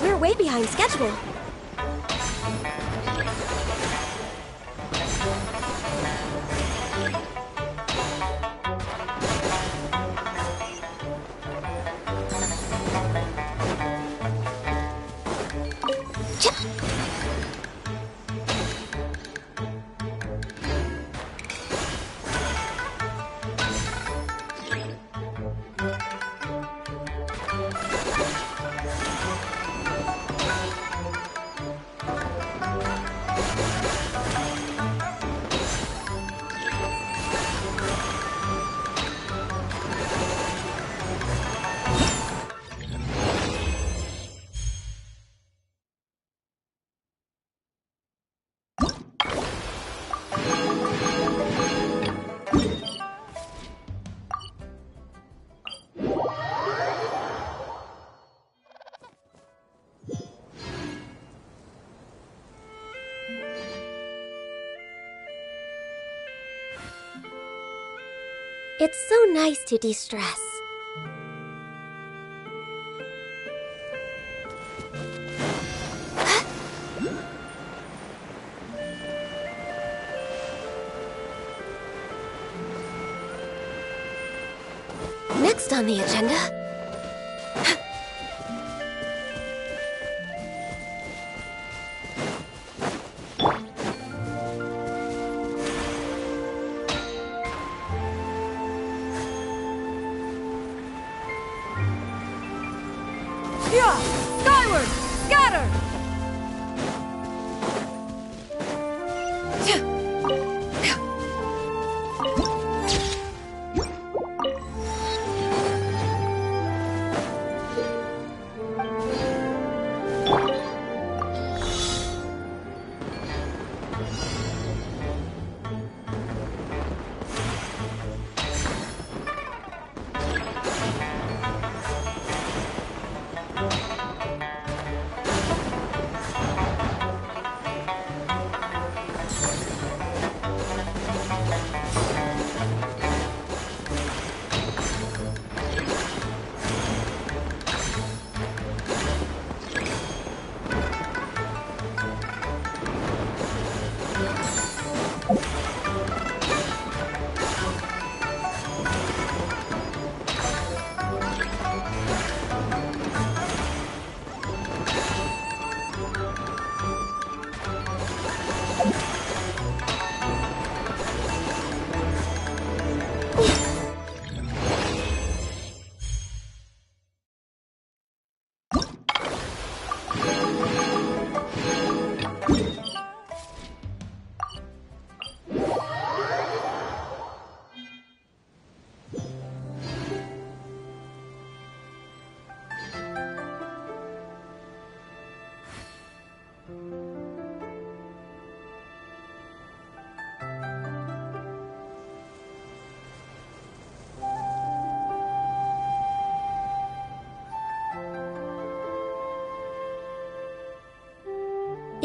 We're way behind schedule. It's so nice to de-stress. Next on the agenda... Yeah! Skyward! Scatter!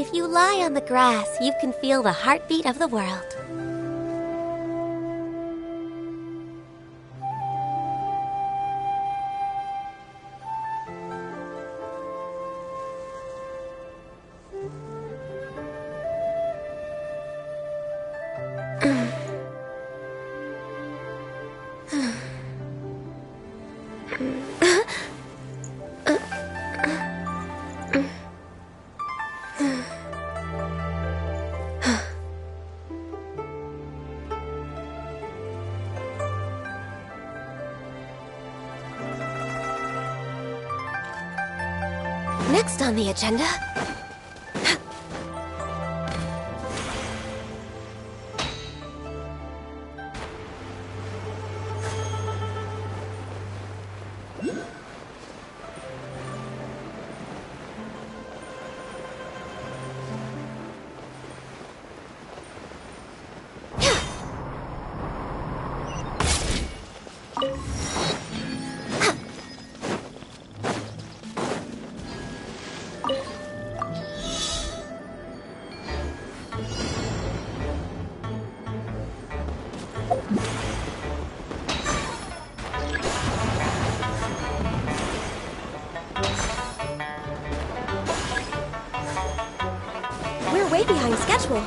If you lie on the grass, you can feel the heartbeat of the world. Next on the agenda... We're way behind schedule.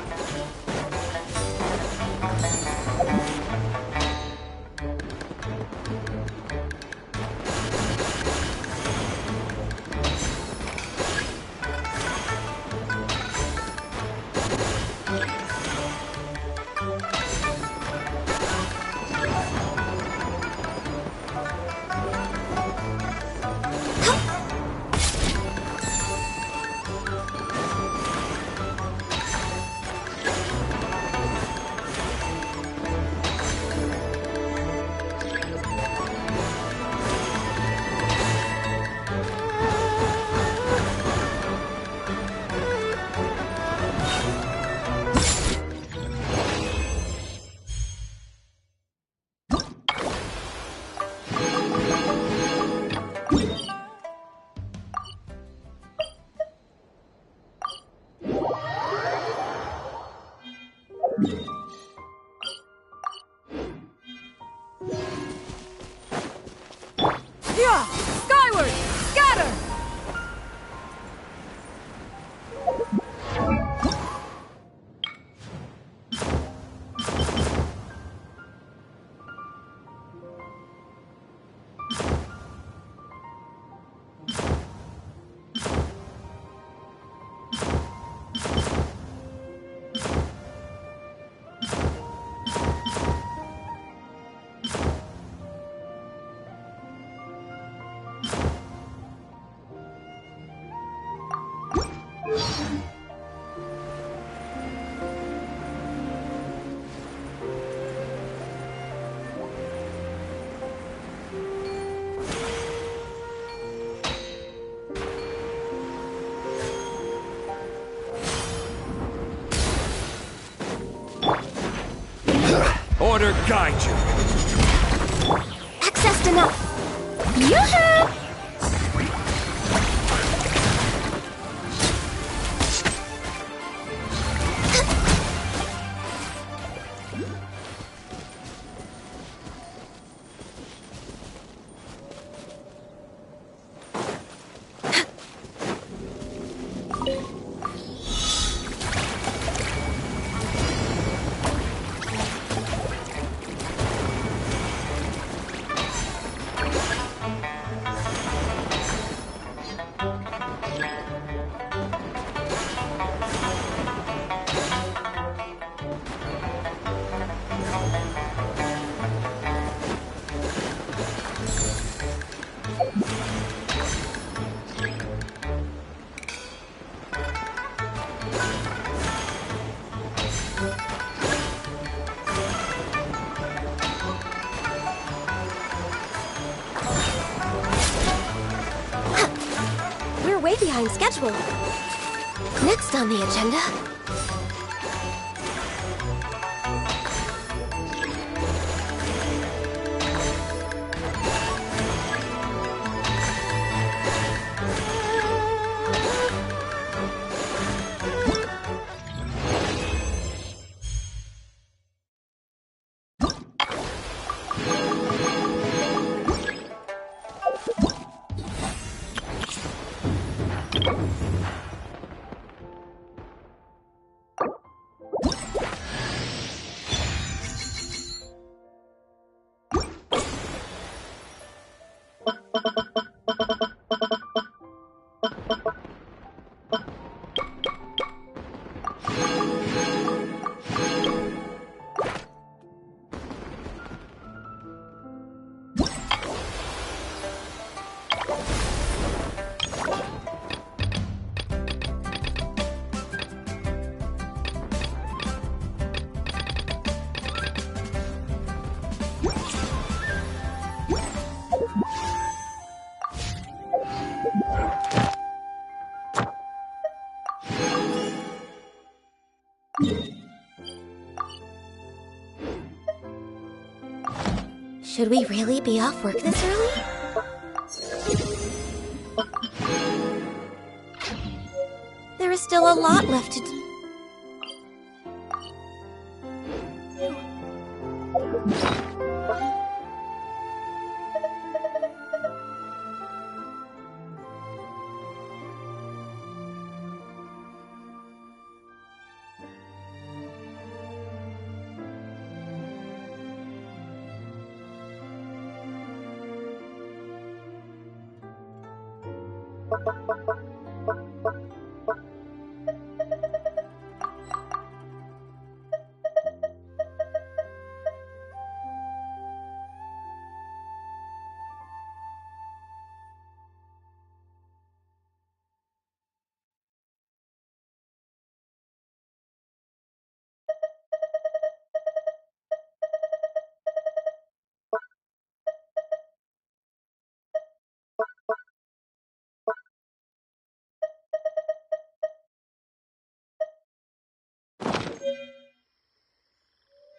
Yeah! Skyward! Scatter! Order guide you. Accessed enough. Yoo-hoo! We're way behind schedule. Next on the agenda... Should we really be off work this early? There is still a lot left to do.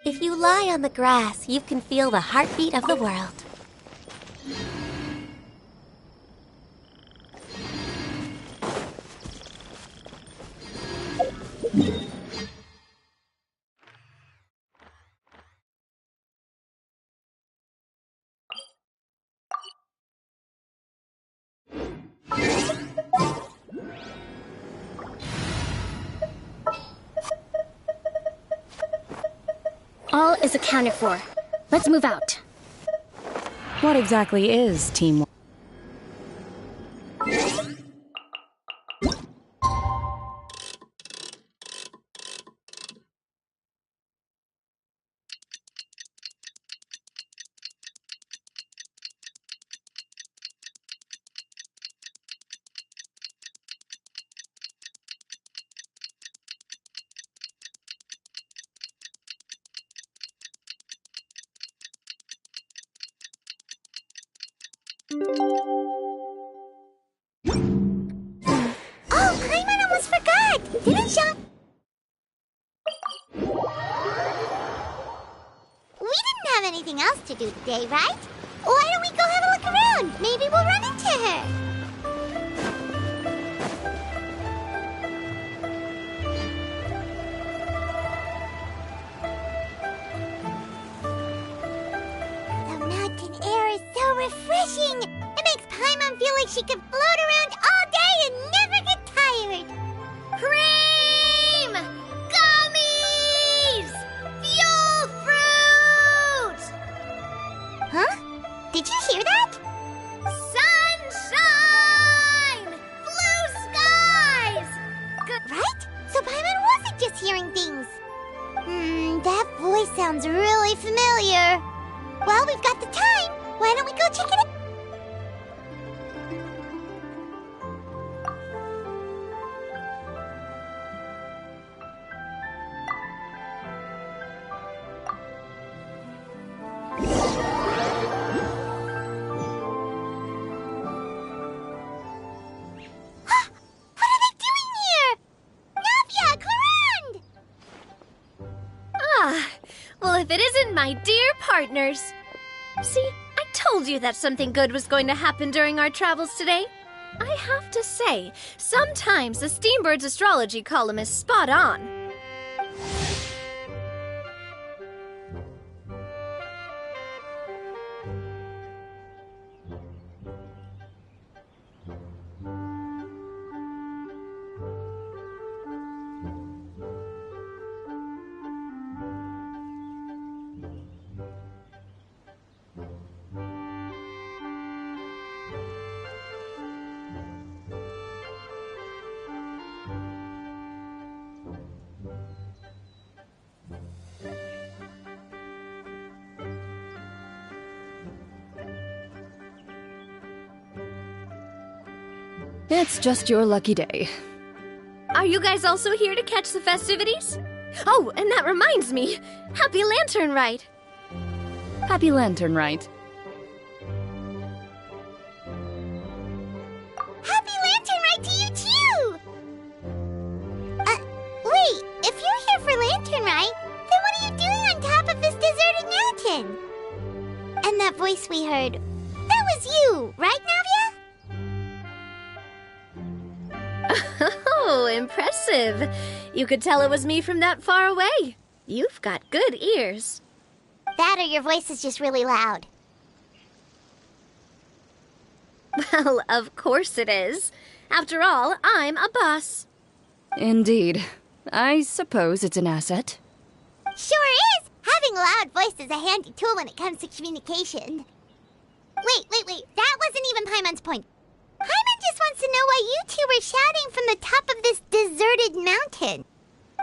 If you lie on the grass, you can feel the heartbeat of the world. All is accounted for. Let's move out. What exactly is teamwork? Oh, Paimon almost forgot! Didn't you? We didn't have anything else to do today, right? Why don't we go have a look around? Maybe we'll run into her. The mountain air is so refreshing. It makes Paimon feel like she could float around all day and never get tired. Cream! Gummies! Fuel fruit! Huh? Did you hear that? Sunshine! Blue skies! Right? So Paimon wasn't just hearing things. That voice sounds really familiar. Well, we've got the time. Why don't we go check it out? What are they doing here? Navia, Clarande! Ah, well, if it isn't my dear partners. See, I told you that something good was going to happen during our travels today. I have to say, sometimes the Steambird's astrology column is spot on. It's just your lucky day. Are you guys also here to catch the festivities? Oh, and that reminds me. Happy Lantern Rite! Happy Lantern Rite. Happy Lantern Rite to you too! Wait, if you're here for Lantern Rite, then what are you doing on top of this deserted mountain? And that voice we heard, that was you, right, Navia? Oh, impressive. You could tell it was me from that far away. You've got good ears. That or your voice is just really loud. Well, of course it is. After all, I'm a boss. Indeed. I suppose it's an asset. Sure is! Having a loud voice is a handy tool when it comes to communication. Wait. That wasn't even Paimon's point. Paimon just wants to know why you two were shouting from the top of this deserted mountain.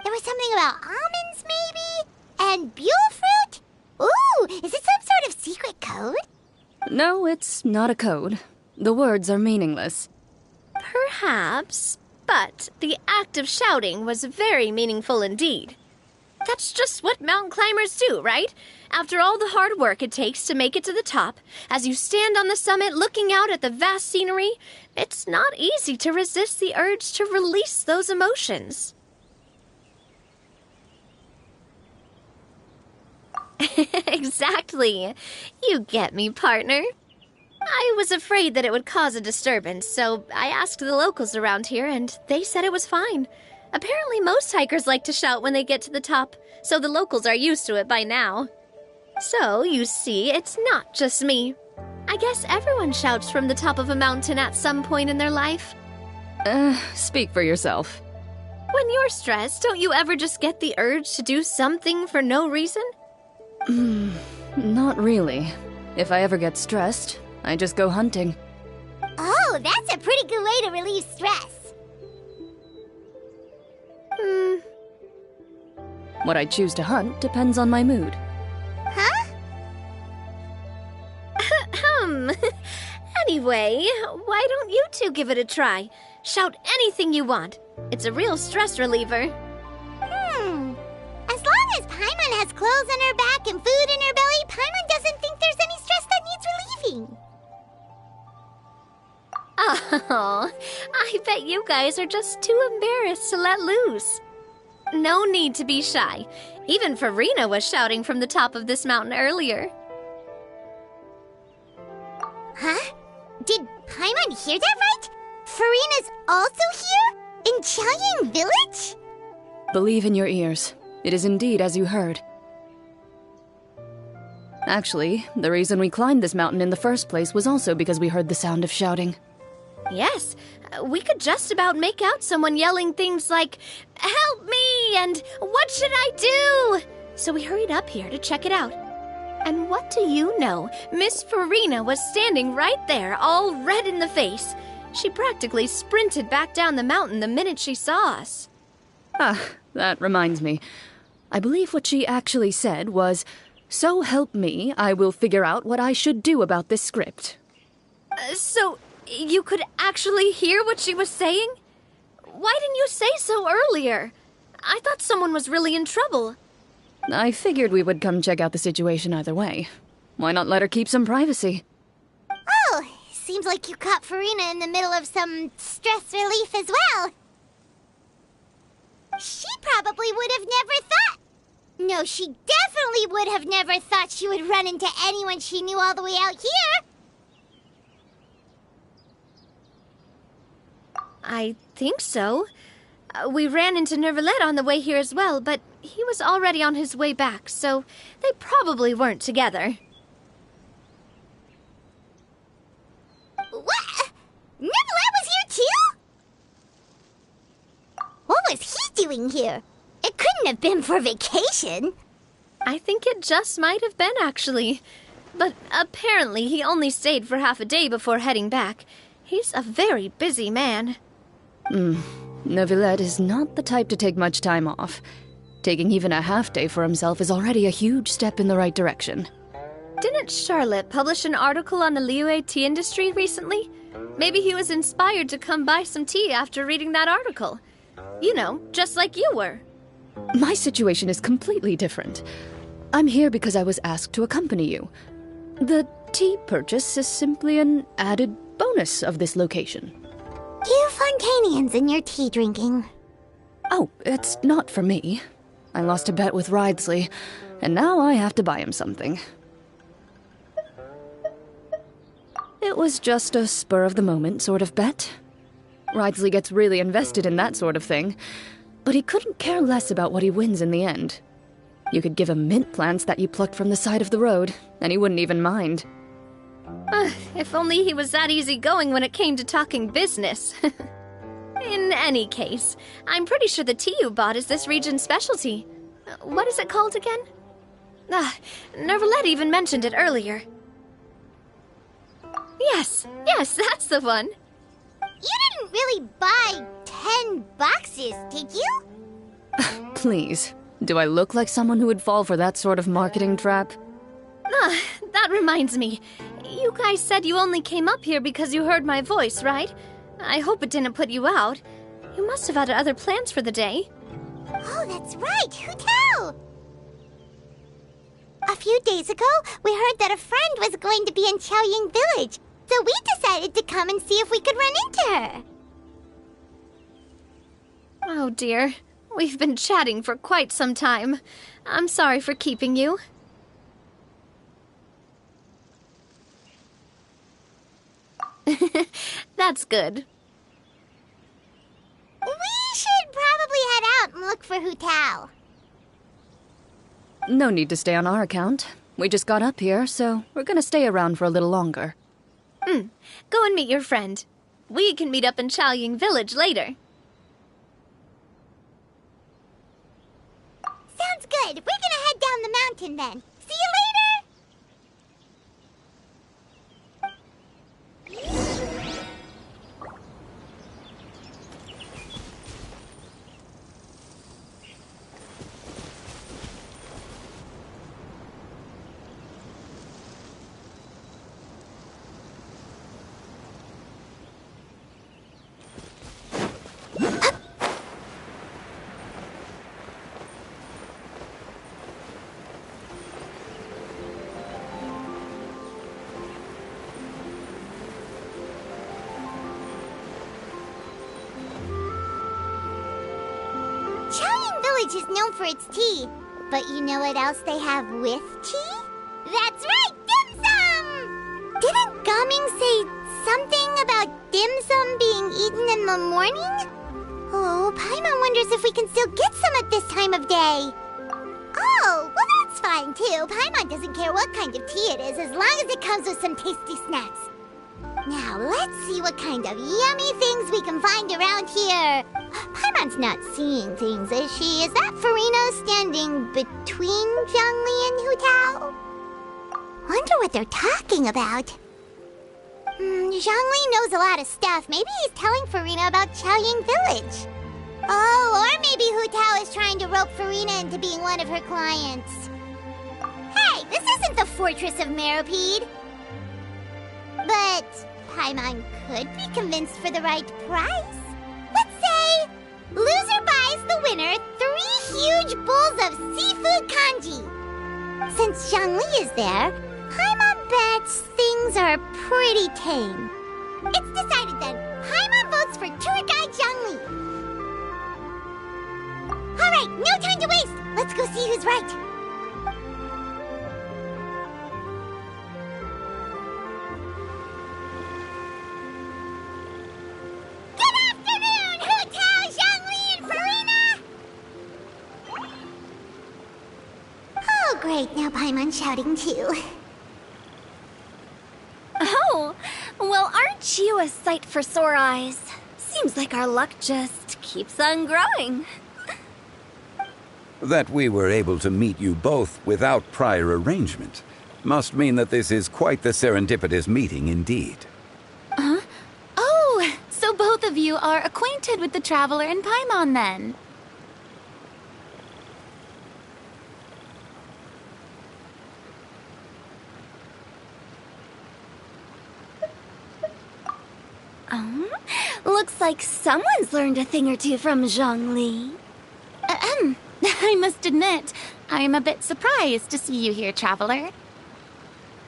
There was something about almonds, maybe? And buell fruit? Ooh, is it some sort of secret code? No, it's not a code. The words are meaningless. Perhaps, but the act of shouting was very meaningful indeed. That's just what mountain climbers do, right? After all the hard work it takes to make it to the top, as you stand on the summit looking out at the vast scenery, it's not easy to resist the urge to release those emotions. Exactly. You get me, partner. I was afraid that it would cause a disturbance, so I asked the locals around here, and they said it was fine. Apparently most hikers like to shout when they get to the top, so the locals are used to it by now. So, you see, it's not just me. I guess everyone shouts from the top of a mountain at some point in their life. Speak for yourself. When you're stressed, don't you ever just get the urge to do something for no reason? Not really. If I ever get stressed, I just go hunting. Oh, that's a pretty good way to relieve stress. What I choose to hunt depends on my mood. Huh? Anyway, why don't you two give it a try? Shout anything you want. It's a real stress reliever. As long as Paimon has clothes on her back and food in her belly, Paimon doesn't think there's any stress that needs relieving. Oh, I bet you guys are just too embarrassed to let loose. No need to be shy. Even Farina was shouting from the top of this mountain earlier. Huh? Did Paimon hear that right? Farina's also here? In Chaoying Village? Believe in your ears. It is indeed as you heard. Actually, the reason we climbed this mountain in the first place was also because we heard the sound of shouting. Yes, we could just about make out someone yelling things like, "Help me!" and "What should I do?" So we hurried up here to check it out. And what do you know? Miss Farina was standing right there, all red in the face. She practically sprinted back down the mountain the minute she saw us. Ah, that reminds me. I believe what she actually said was, "So help me, I will figure out what I should do about this script." So, you could actually hear what she was saying? Why didn't you say so earlier? I thought someone was really in trouble. I figured we would come check out the situation either way. Why not let her keep some privacy? Oh, seems like you caught Farina in the middle of some stress relief as well. She probably would have never thought... No, she definitely would have never thought she would run into anyone she knew all the way out here. I think so. We ran into Nervalet on the way here as well, but he was already on his way back, so they probably weren't together. What? Nervalet was here too? What was he doing here? It couldn't have been for vacation. I think it just might have been, actually. But apparently he only stayed for half a day before heading back. He's a very busy man. Neuvillette is not the type to take much time off. Taking even a half day for himself is already a huge step in the right direction. Didn't Charlotte publish an article on the Liyue tea industry recently? Maybe he was inspired to come buy some tea after reading that article. You know, just like you were. My situation is completely different. I'm here because I was asked to accompany you. The tea purchase is simply an added bonus of this location. You Fontanians and your tea drinking. Oh, it's not for me. I lost a bet with Ridesley, and now I have to buy him something. It was just a spur-of-the-moment sort of bet. Ridesley gets really invested in that sort of thing, but he couldn't care less about what he wins in the end. You could give him mint plants that you plucked from the side of the road, and he wouldn't even mind. If only he was that easygoing when it came to talking business. In any case, I'm pretty sure the tea you bought is this region's specialty. What is it called again? Nervalette even mentioned it earlier. Yes, that's the one. You didn't really buy 10 boxes, did you? Please, do I look like someone who would fall for that sort of marketing trap? That reminds me. You guys said you only came up here because you heard my voice, right? I hope it didn't put you out. You must have had other plans for the day. Oh, that's right. Who tell? A few days ago, we heard that a friend was going to be in Chaoying Village, so we decided to come and see if we could run into her. Oh dear. We've been chatting for quite some time. I'm sorry for keeping you. That's good. We should probably head out and look for Hu Tao. No need to stay on our account. We just got up here, so we're gonna stay around for a little longer. Go and meet your friend. We can meet up in Chaoying Village later. Sounds good. We're gonna head down the mountain then. See you later! Village is known for its tea, but you know what else they have with tea? That's right, dim sum! Didn't Gaming say something about dim sum being eaten in the morning? Oh, Paimon wonders if we can still get some at this time of day. Oh, well that's fine too. Paimon doesn't care what kind of tea it is as long as it comes with some tasty snacks. Now, let's see what kind of yummy things we can find around here. Paimon's not seeing things, is she? Is that Farina standing between Zhongli and Hu Tao? Wonder what they're talking about. Zhongli knows a lot of stuff. Maybe he's telling Farina about Chaoying Village. Oh, or maybe Hu Tao is trying to rope Farina into being one of her clients. Hey, this isn't the Fortress of Meropide. But Paimon could be convinced for the right price. Let's say, loser buys the winner 3 huge bowls of seafood kanji. Since Zhongli is there, Paimon bets things are pretty tame. It's decided then. Paimon votes for tour guide Zhongli. Alright, no time to waste. Let's go see who's right. Great, now Paimon's shouting too. Oh, well, aren't you a sight for sore eyes? Seems like our luck just keeps on growing. That we were able to meet you both without prior arrangement must mean that this is quite the serendipitous meeting indeed. Huh? Oh, so both of you are acquainted with the Traveler and Paimon then? Looks like someone's learned a thing or two from Zhongli. I must admit, I am a bit surprised to see you here, Traveler.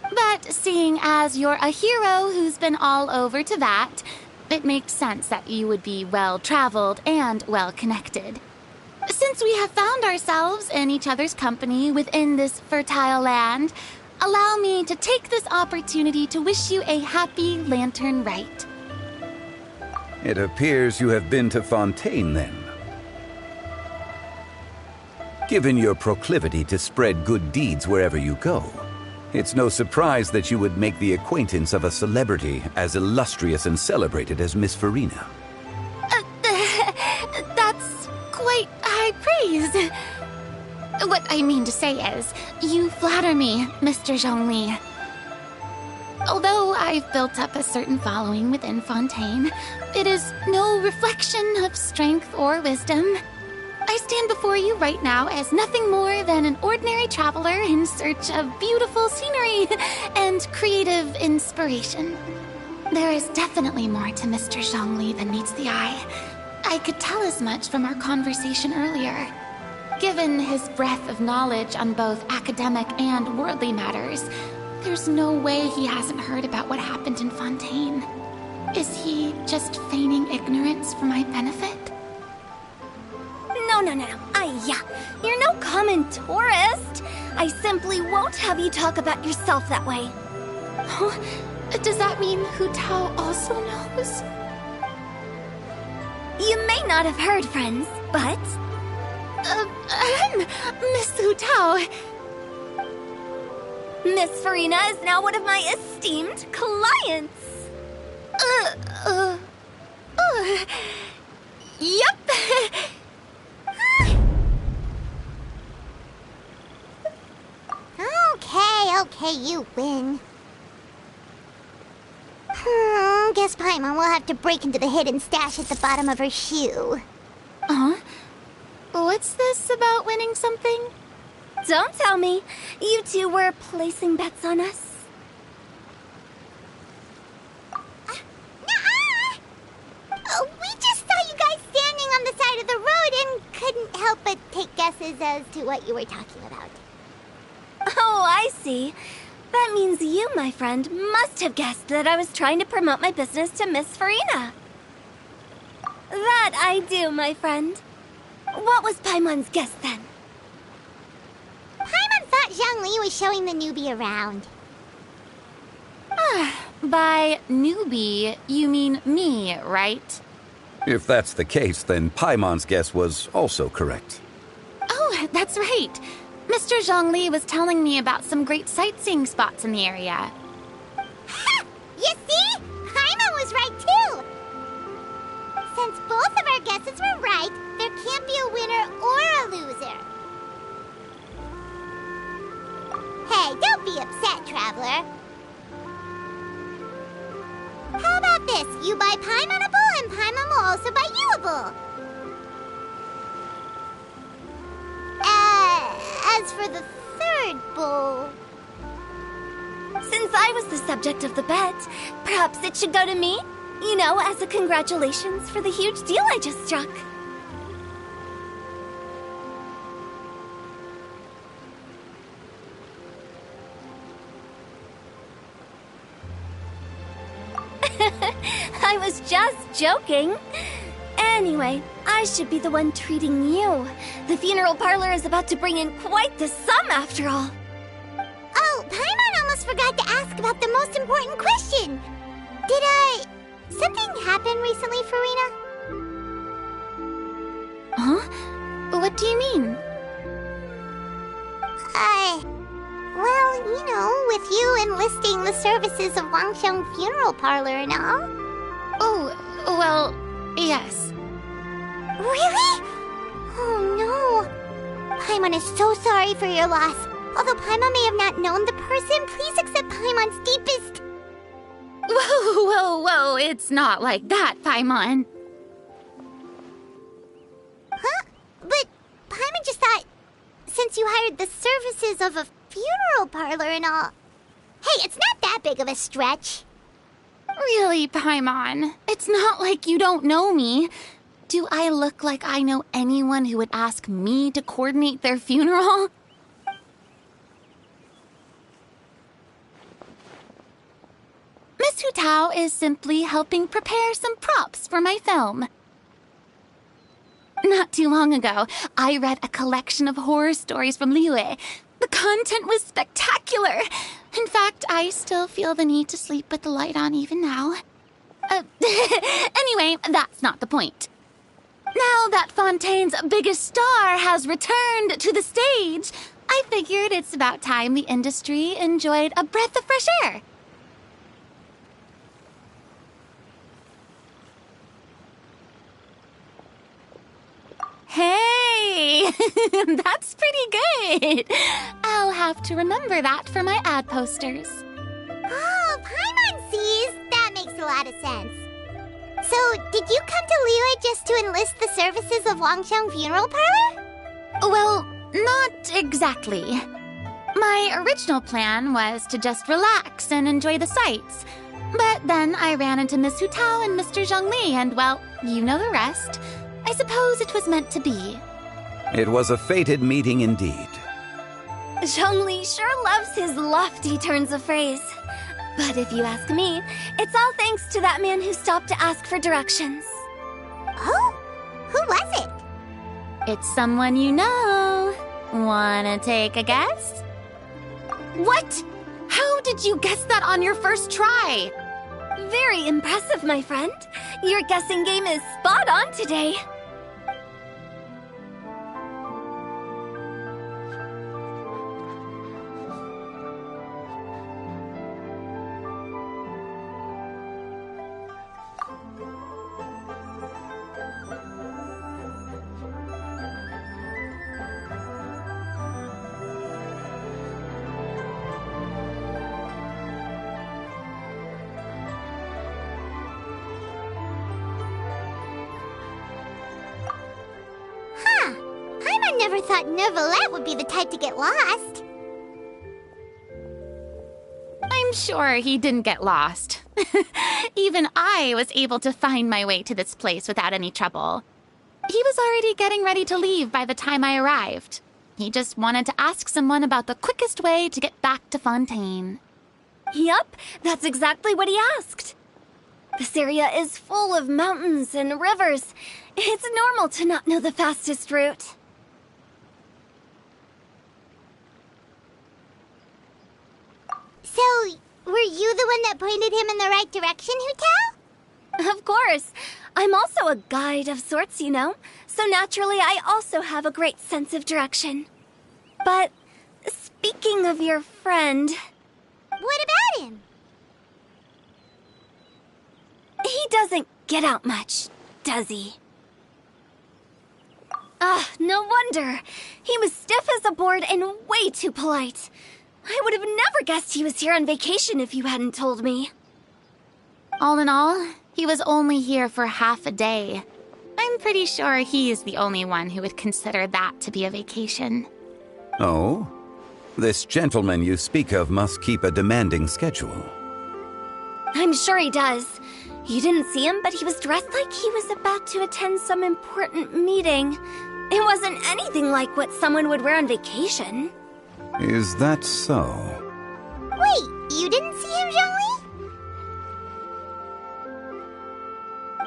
But seeing as you're a hero who's been all over Teyvat, it makes sense that you would be well-traveled and well-connected. Since we have found ourselves in each other's company within this fertile land, allow me to take this opportunity to wish you a happy Lantern Rite. It appears you have been to Fontaine, then. Given your proclivity to spread good deeds wherever you go, it's no surprise that you would make the acquaintance of a celebrity as illustrious and celebrated as Miss Farina. That's quite high praise. What I mean to say is, you flatter me, Mr. Zhongli. Although I've built up a certain following within Fontaine, it is no reflection of strength or wisdom. I stand before you right now as nothing more than an ordinary traveler in search of beautiful scenery and creative inspiration. There is definitely more to Mr. Zhongli than meets the eye. I could tell as much from our conversation earlier. Given his breadth of knowledge on both academic and worldly matters, there's no way he hasn't heard about what happened in Fontaine. Is he just feigning ignorance for my benefit? No. You're no common tourist. I simply won't have you talk about yourself that way. Huh? Does that mean Hu Tao also knows? You may not have heard, friends, but... Miss Hu Tao... Miss Farina is now one of my esteemed clients. Yep. Okay, you win. Guess Paimon will have to break into the hidden stash at the bottom of her shoe. What's this about winning something? Don't tell me. You two were placing bets on us. We just saw you guys standing on the side of the road and couldn't help but take guesses as to what you were talking about. Oh, I see. That means you, my friend, must have guessed that I was trying to promote my business to Miss Farina. That I do, my friend. What was Paimon's guess then? Paimon thought Zhongli was showing the newbie around. By newbie, you mean me, right? If that's the case, then Paimon's guess was also correct. Oh, that's right. Mr. Zhongli was telling me about some great sightseeing spots in the area. Ha! You see? Paimon was right too! Since both of our guesses were right, there can't be a winner or a loser. Hey, don't be upset, Traveler. How about this? You buy Paimon a bowl and Paimon will also buy you a bowl. As for the third bowl... Since I was the subject of the bet, perhaps it should go to me? You know, as a congratulations for the huge deal I just struck. I was just joking. Anyway, I should be the one treating you. The funeral parlor is about to bring in quite the sum, after all. Oh, Paimon almost forgot to ask about the most important question. Something happen recently, Farina? Huh? What do you mean? Well, you know, with you enlisting the services of Wangsheng Funeral Parlor and all. Oh, well, yes. Really? Oh no. Paimon is so sorry for your loss. Although Paimon may have not known the person, please accept Paimon's deepest... Whoa, it's not like that, Paimon. Huh? But Paimon just thought, since you hired the services of a funeral parlor and all... Hey, it's not that big of a stretch. Really, Paimon, it's not like you don't know me. Do I look like I know anyone who would ask me to coordinate their funeral? Miss Hu Tao is simply helping prepare some props for my film. Not too long ago, I read a collection of horror stories from Liyue. The content was spectacular. In fact, I still feel the need to sleep with the light on even now. Anyway, that's not the point. Now that Fontaine's biggest star has returned to the stage, I figured it's about time the industry enjoyed a breath of fresh air. Hey, that's pretty good. I'll have to remember that for my ad posters. Oh, Paimon sees. That makes a lot of sense. So, did you come to Liyue just to enlist the services of Wangxiang Funeral Parlor? Well, not exactly. My original plan was to just relax and enjoy the sights. But then I ran into Miss Hu Tao and Mr. Zhongli, and well, you know the rest. I suppose it was meant to be. It was a fated meeting indeed. Zhongli sure loves his lofty turns of phrase. But if you ask me, it's all thanks to that man who stopped to ask for directions. Oh? Who was it? It's someone you know. Wanna take a guess? What? How did you guess that on your first try? Very impressive, my friend. Your guessing game is spot on today. Never thought Neuvillette would be the type to get lost. I'm sure he didn't get lost. Even I was able to find my way to this place without any trouble. He was already getting ready to leave by the time I arrived. He just wanted to ask someone about the quickest way to get back to Fontaine. Yup, that's exactly what he asked. This area is full of mountains and rivers. It's normal to not know the fastest route. So, were you the one that pointed him in the right direction, Hu Tao? Of course. I'm also a guide of sorts, you know. So naturally, I also have a great sense of direction. But, speaking of your friend... What about him? He doesn't get out much, does he? No wonder. He was stiff as a board and way too polite. I would have never guessed he was here on vacation if you hadn't told me. All in all, he was only here for half a day. I'm pretty sure he's the only one who would consider that to be a vacation. Oh? This gentleman you speak of must keep a demanding schedule. I'm sure he does. You didn't see him, but he was dressed like he was about to attend some important meeting. It wasn't anything like what someone would wear on vacation. Is that so? Wait, you didn't see him, Zhongli?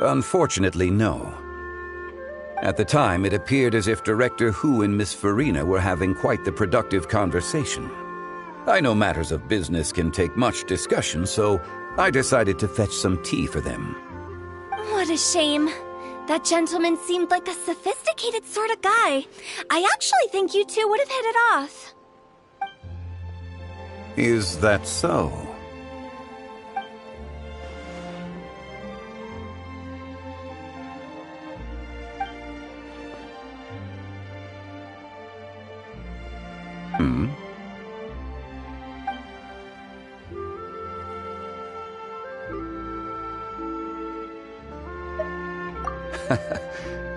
Unfortunately, no. At the time, it appeared as if Director Hu and Miss Farina were having quite the productive conversation. I know matters of business can take much discussion, so I decided to fetch some tea for them. What a shame. That gentleman seemed like a sophisticated sort of guy. I actually think you two would have hit it off. Is that so?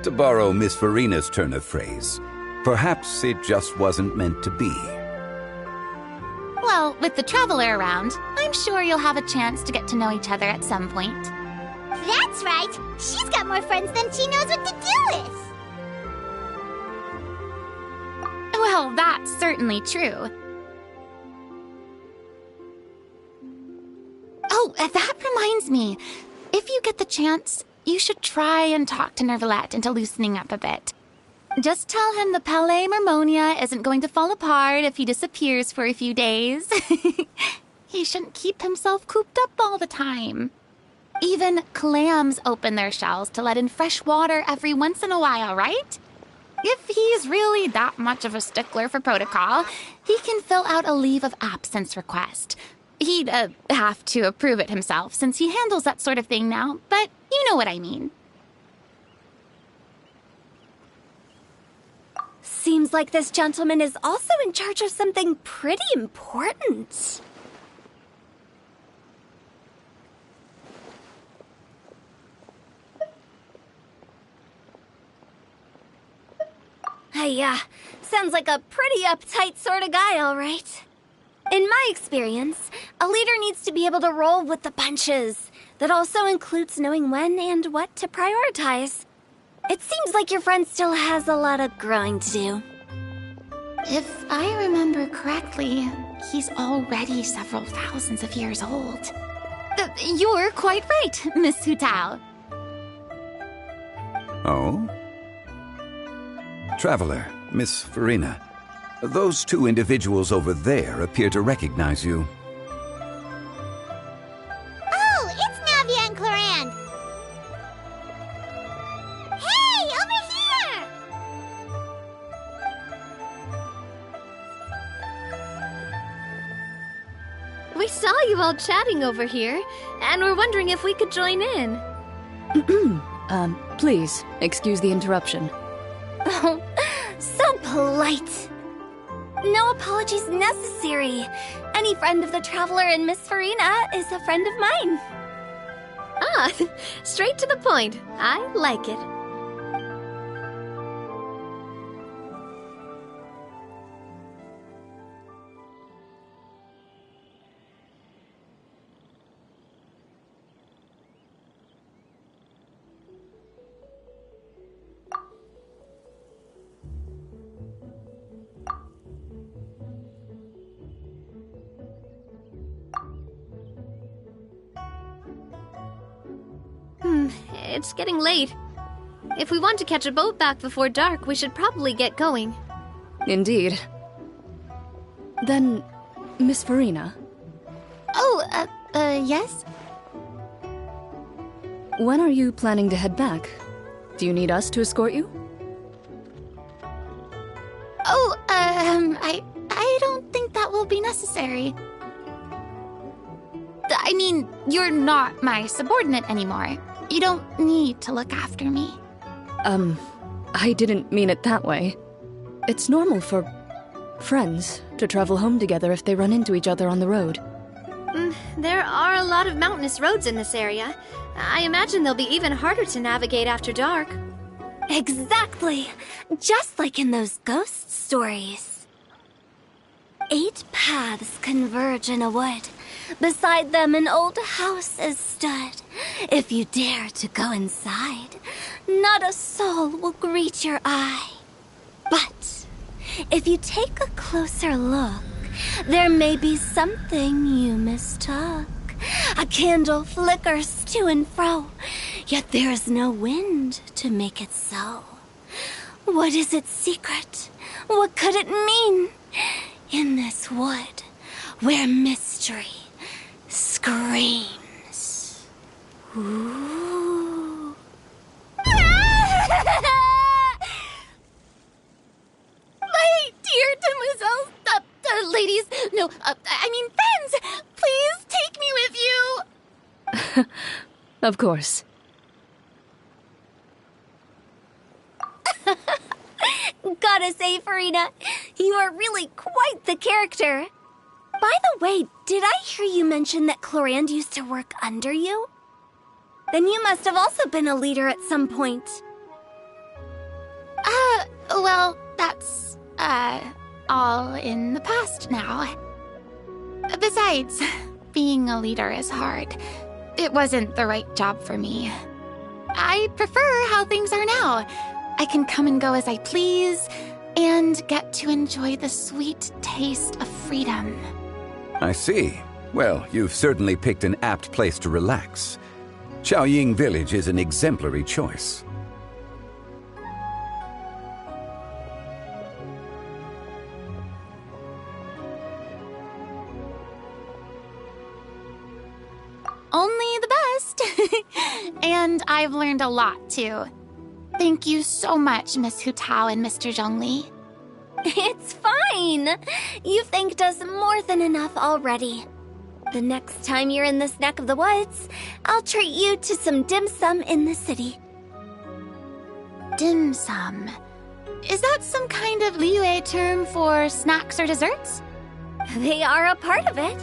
To borrow Miss Farina's turn of phrase, perhaps it just wasn't meant to be. Well, with the Traveler around, I'm sure you'll have a chance to get to know each other at some point. That's right! She's got more friends than she knows what to do with! Well, that's certainly true. Oh, that reminds me. If you get the chance, you should try and talk to Nervalette into loosening up a bit. Just tell him the Palais Mermonia isn't going to fall apart if he disappears for a few days. He shouldn't keep himself cooped up all the time. Even clams open their shells to let in fresh water every once in a while, right? If he's really that much of a stickler for protocol, he can fill out a leave of absence request. He'd have to approve it himself since he handles that sort of thing now, but you know what I mean. Seems like this gentleman is also in charge of something pretty important. Yeah, sounds like a pretty uptight sort of guy, all right. In my experience, a leader needs to be able to roll with the punches. That also includes knowing when and what to prioritize. It seems like your friend still has a lot of growing to do. If I remember correctly, he's already several thousands of years old. You're quite right, Miss Hu Tao. Oh? Traveler, Miss Farina. Those two individuals over there appear to recognize you. Oh, it's Navia and Clorand! Hey, over here! We saw you all chatting over here, and we're wondering if we could join in. Please, excuse the interruption. Oh, so polite. No apologies necessary. Any friend of the Traveler and Miss Farina is a friend of mine. Ah, straight to the point. I like it. It's getting late. If we want to catch a boat back before dark, we should probably get going. Indeed. Then, Miss Farina. Oh, yes? When are you planning to head back? Do you need us to escort you? Oh, I don't think that will be necessary. I mean, you're not my subordinate anymore. You don't need to look after me. I didn't mean it that way. It's normal for friends to travel home together if they run into each other on the road. There are a lot of mountainous roads in this area. I imagine they'll be even harder to navigate after dark. Exactly! Just like in those ghost stories. 8 paths converge in a wood. Beside them an old house is stood. If you dare to go inside, not a soul will greet your eye. But if you take a closer look, there may be something you mistook. A candle flickers to and fro, yet there is no wind to make it so. What is its secret? What could it mean? In this wood, where mystery screams. Ooh. My dear demoiselles, ladies, no, I mean friends, please take me with you. Of course. Gotta say, Farina, you are really quite the character. By the way, did I hear you mention that Clorand used to work under you? Then you must have also been a leader at some point. Well, that's, all in the past now. Besides, being a leader is hard. It wasn't the right job for me. I prefer how things are now. I can come and go as I please, and get to enjoy the sweet taste of freedom. I see. Well, you've certainly picked an apt place to relax. Chaoying Village is an exemplary choice. Only the best. And I've learned a lot, too. Thank you so much, Miss Hu Tao and Mr. Zhongli. It's fine. You've thanked us more than enough already. The next time you're in this neck of the woods, I'll treat you to some dim sum in the city. Dim sum. Is that some kind of Liyue term for snacks or desserts? They are a part of it.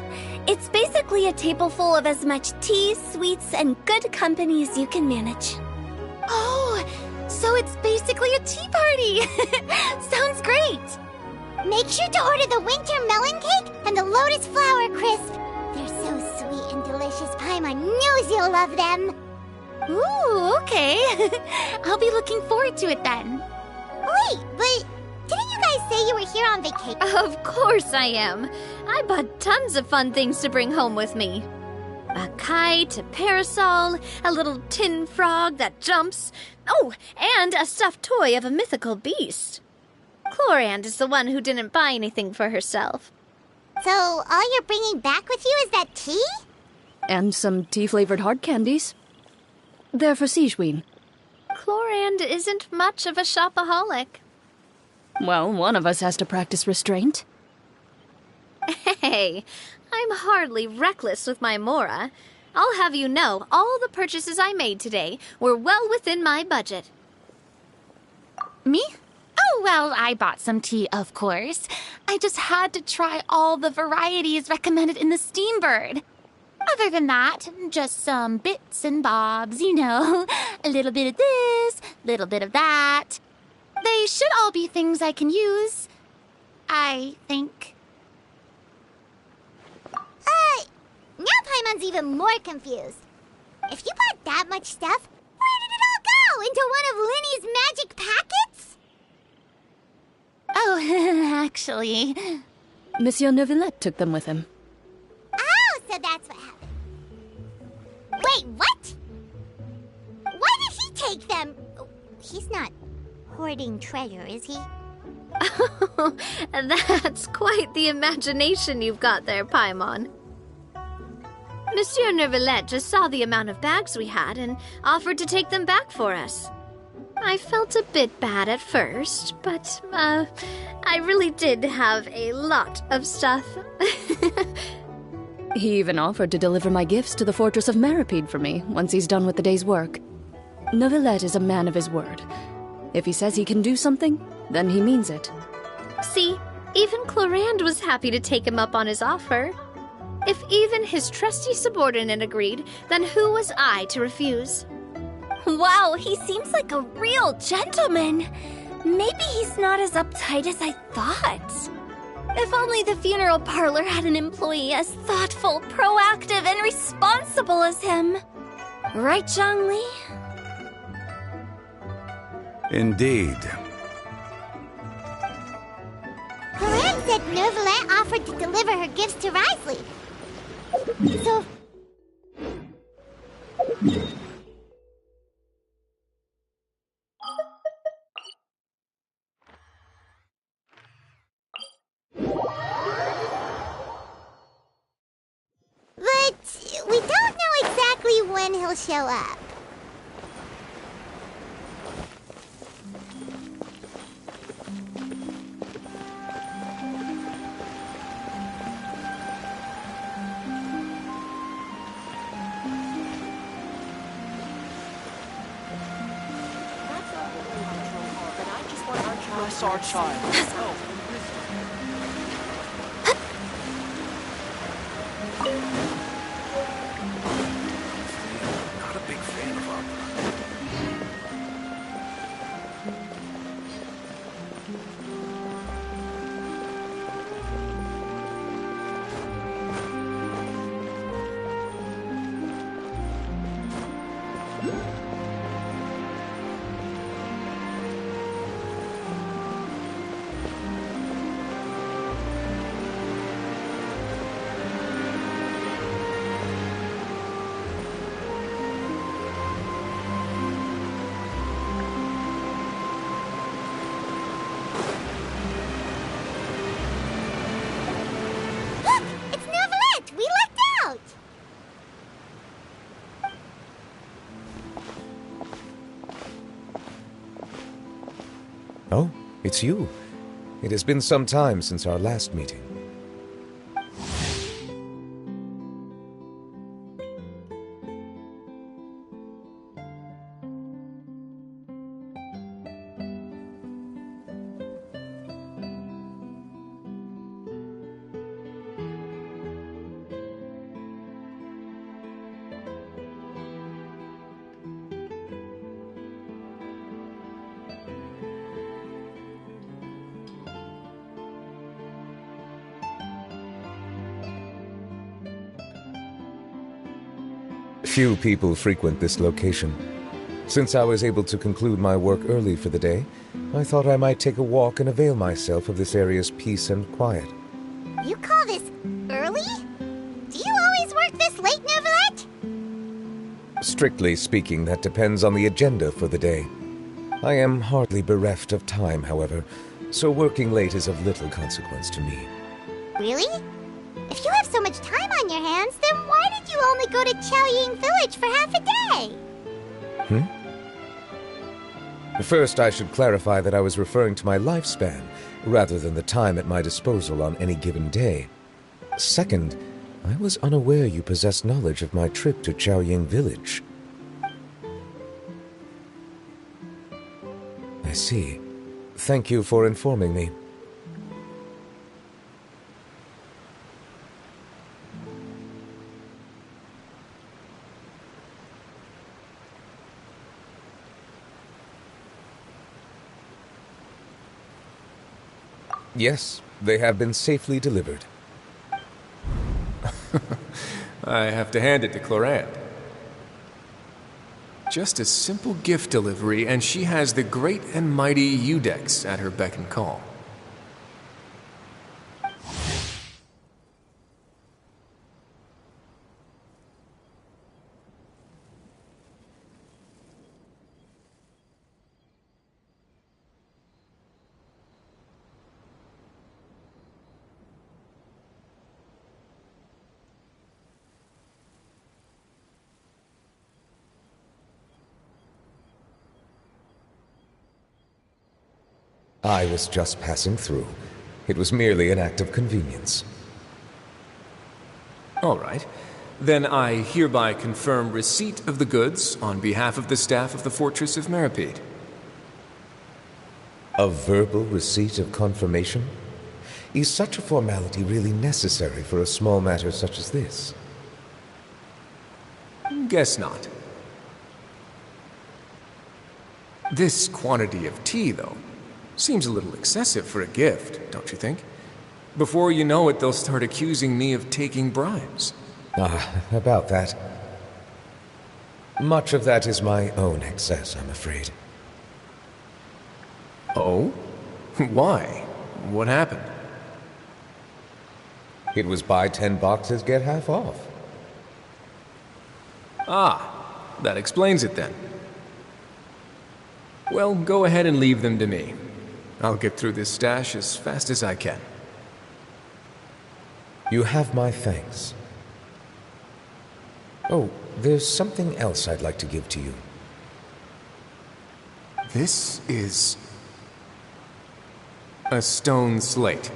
It's basically a table full of as much tea, sweets, and good company as you can manage. Oh, so it's basically a tea party! Sounds great! Make sure to order the winter melon cake and the lotus flower crisp. They're so sweet and delicious. Paimon knows you'll love them. Ooh, okay. I'll be looking forward to it then. Wait, but didn't you guys say you were here on vacation? Of course I am. I bought tons of fun things to bring home with me. A kite, a parasol, a little tin frog that jumps. Oh, and a stuffed toy of a mythical beast. Chlorand is the one who didn't buy anything for herself. So all you're bringing back with you is that tea? And some tea-flavored hard candies. They're for Sigewin. Chlorand isn't much of a shopaholic. Well, one of us has to practice restraint. Hey, I'm hardly reckless with my Mora. I'll have you know, all the purchases I made today were well within my budget. Me? Oh, well, I bought some tea, of course. I just had to try all the varieties recommended in the Steambird. Other than that, just some bits and bobs, you know. A little bit of this, little bit of that. They should all be things I can use, I think. Now Paimon's even more confused. If you bought that much stuff, where did it all go? Into one of Linny's magic packets? Oh, actually... Monsieur Neuvillette took them with him. Oh, so that's what happened. Wait, what? Why did he take them? He's not hoarding treasure, is he? That's quite the imagination you've got there, Paimon. Monsieur Neuvillette just saw the amount of bags we had and offered to take them back for us. I felt a bit bad at first, but, I really did have a lot of stuff. He even offered to deliver my gifts to the Fortress of Meripede for me once he's done with the day's work. Neuvillette is a man of his word. If he says he can do something, then he means it. See, even Chlorand was happy to take him up on his offer. If even his trusty subordinate agreed, then who was I to refuse? Wow, he seems like a real gentleman. Maybe he's not as uptight as I thought. If only the funeral parlor had an employee as thoughtful, proactive, and responsible as him. Right, Zhongli? Indeed. Chlorand said Neuvillette offered to deliver her gifts to Risley. So... But we don't know exactly when he'll show up. Bless our child. Not a big fan of opera. It's you. It has been some time since our last meeting. Few people frequent this location. Since I was able to conclude my work early for the day, I thought I might take a walk and avail myself of this area's peace and quiet. You call this early? Do you always work this late, Neuvillette? Strictly speaking, that depends on the agenda for the day. I am hardly bereft of time, however, so working late is of little consequence to me. Really? If you have so much time on your hands, then why did you only go to Chaoying Village for half a day? First, I should clarify that I was referring to my lifespan, rather than the time at my disposal on any given day. Second, I was unaware you possessed knowledge of my trip to Chaoying Village. I see. Thank you for informing me. Yes, they have been safely delivered. I have to hand it to Clorinde. Just a simple gift delivery, and she has the great and mighty Udex at her beck and call. I was just passing through. It was merely an act of convenience. All right. Then I hereby confirm receipt of the goods on behalf of the staff of the Fortress of Meripede. A verbal receipt of confirmation? Is such a formality really necessary for a small matter such as this? Guess not. This quantity of tea, though, seems a little excessive for a gift, don't you think? Before you know it, they'll start accusing me of taking bribes. About that. Much of that is my own excess, I'm afraid. Oh? Why? What happened? It was buy 10 boxes, get half off. Ah, that explains it then. Well, go ahead and leave them to me. I'll get through this stash as fast as I can. You have my thanks. Oh, there's something else I'd like to give to you. This is a stone slate,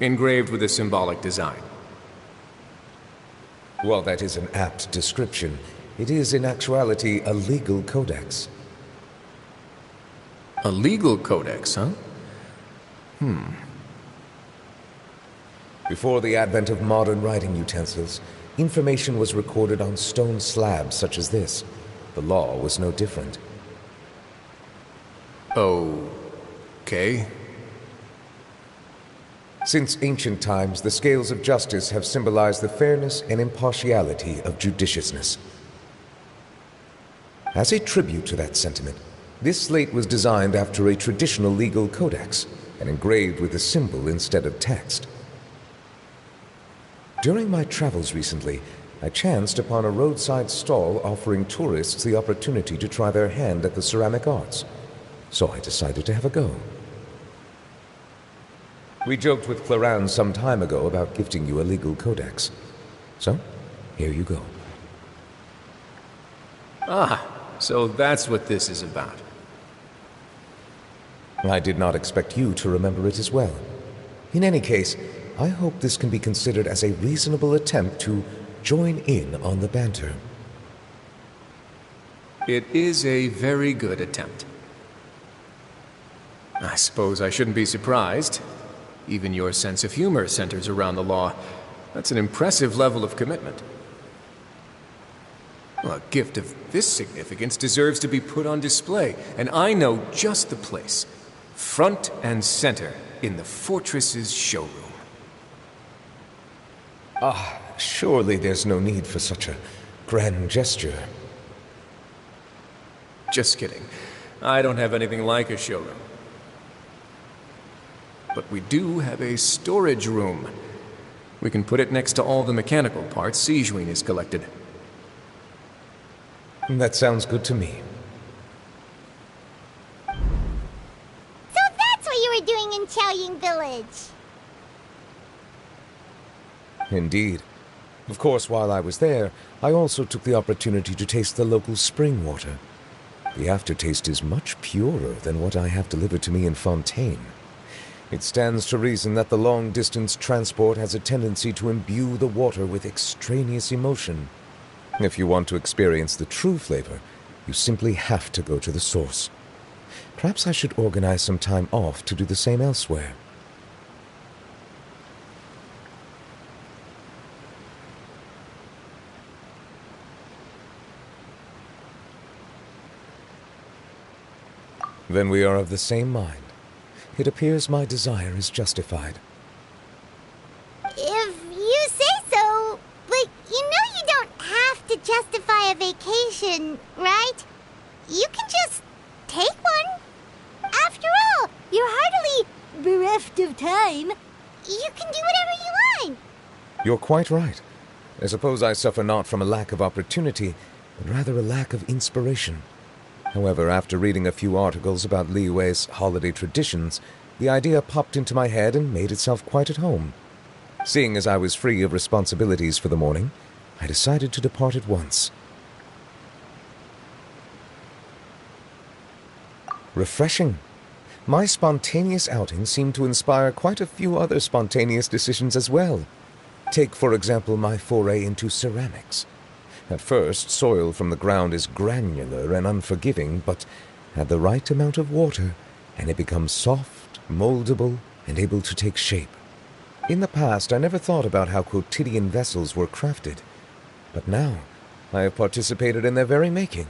engraved with a symbolic design. While that is an apt description, it is in actuality a legal codex. A legal codex, huh? Before the advent of modern writing utensils, information was recorded on stone slabs such as this. The law was no different. Okay. Since ancient times, the scales of justice have symbolized the fairness and impartiality of judiciousness. As a tribute to that sentiment, this slate was designed after a traditional legal codex and engraved with a symbol instead of text. During my travels recently, I chanced upon a roadside stall offering tourists the opportunity to try their hand at the ceramic arts, so I decided to have a go. We joked with Clorinde some time ago about gifting you a legal codex. So, here you go. Ah, so that's what this is about. I did not expect you to remember it as well. In any case, I hope this can be considered as a reasonable attempt to join in on the banter. It is a very good attempt. I suppose I shouldn't be surprised. Even your sense of humor centers around the law. That's an impressive level of commitment. Well, a gift of this significance deserves to be put on display, and I know just the place. Front and center in the fortress's showroom. Surely there's no need for such a grand gesture. Just kidding. I don't have anything like a showroom. But we do have a storage room. We can put it next to all the mechanical parts Sijuin has collected. That sounds good to me. So that's what you were doing in Chaoying Village. Indeed. Of course, while I was there, I also took the opportunity to taste the local spring water. The aftertaste is much purer than what I have delivered to me in Fontaine. It stands to reason that the long-distance transport has a tendency to imbue the water with extraneous emotion. If you want to experience the true flavor, you simply have to go to the source. Perhaps I should organize some time off to do the same elsewhere. Then we are of the same mind. It appears my desire is justified. If you say so, but you know you don't have to justify a vacation, right? You can just take one. After all, you're hardly bereft of time. You can do whatever you want. You're quite right. I suppose I suffer not from a lack of opportunity, but rather a lack of inspiration. However, after reading a few articles about Liyue's holiday traditions, the idea popped into my head and made itself quite at home. Seeing as I was free of responsibilities for the morning, I decided to depart at once. Refreshing. My spontaneous outing seemed to inspire quite a few other spontaneous decisions as well. Take, for example, my foray into ceramics. At first, soil from the ground is granular and unforgiving, but add the right amount of water, and it becomes soft, moldable, and able to take shape. In the past, I never thought about how quotidian vessels were crafted, but now I have participated in their very making.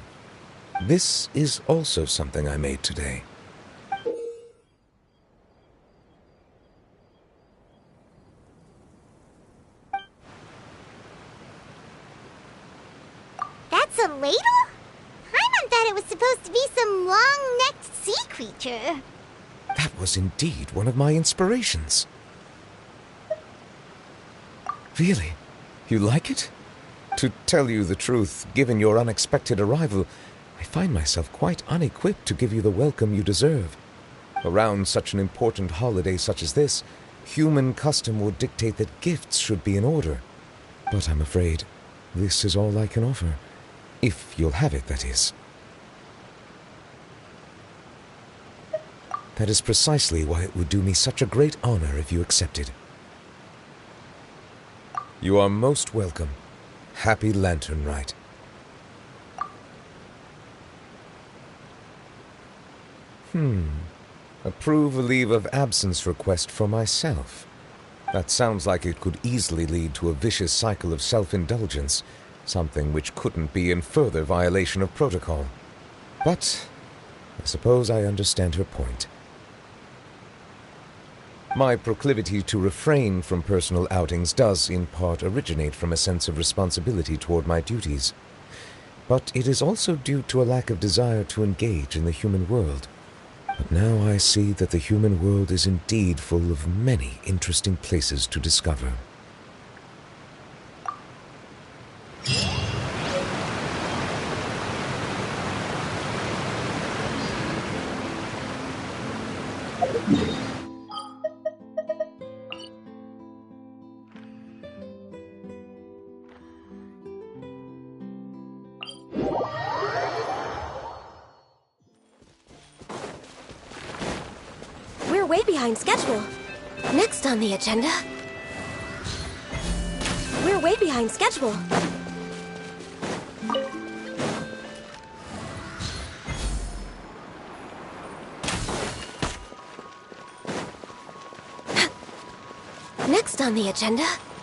This is also something I made today. That's a ladle? I meant that it was supposed to be some long-necked sea creature. That was indeed one of my inspirations. Really? You like it? To tell you the truth, given your unexpected arrival, I find myself quite unequipped to give you the welcome you deserve. Around such an important holiday such as this, human custom would dictate that gifts should be in order. But I'm afraid this is all I can offer. If you'll have it, that is. That is precisely why it would do me such a great honor if you accepted. You are most welcome. Happy Lantern Rite. Approve a leave of absence request for myself. That sounds like it could easily lead to a vicious cycle of self-indulgence, something which couldn't be in further violation of protocol. But I suppose I understand her point. My proclivity to refrain from personal outings does, in part, originate from a sense of responsibility toward my duties. But it is also due to a lack of desire to engage in the human world. But now I see that the human world is indeed full of many interesting places to discover. way behind schedule. Next on the agenda... We're way behind schedule. Next on the agenda...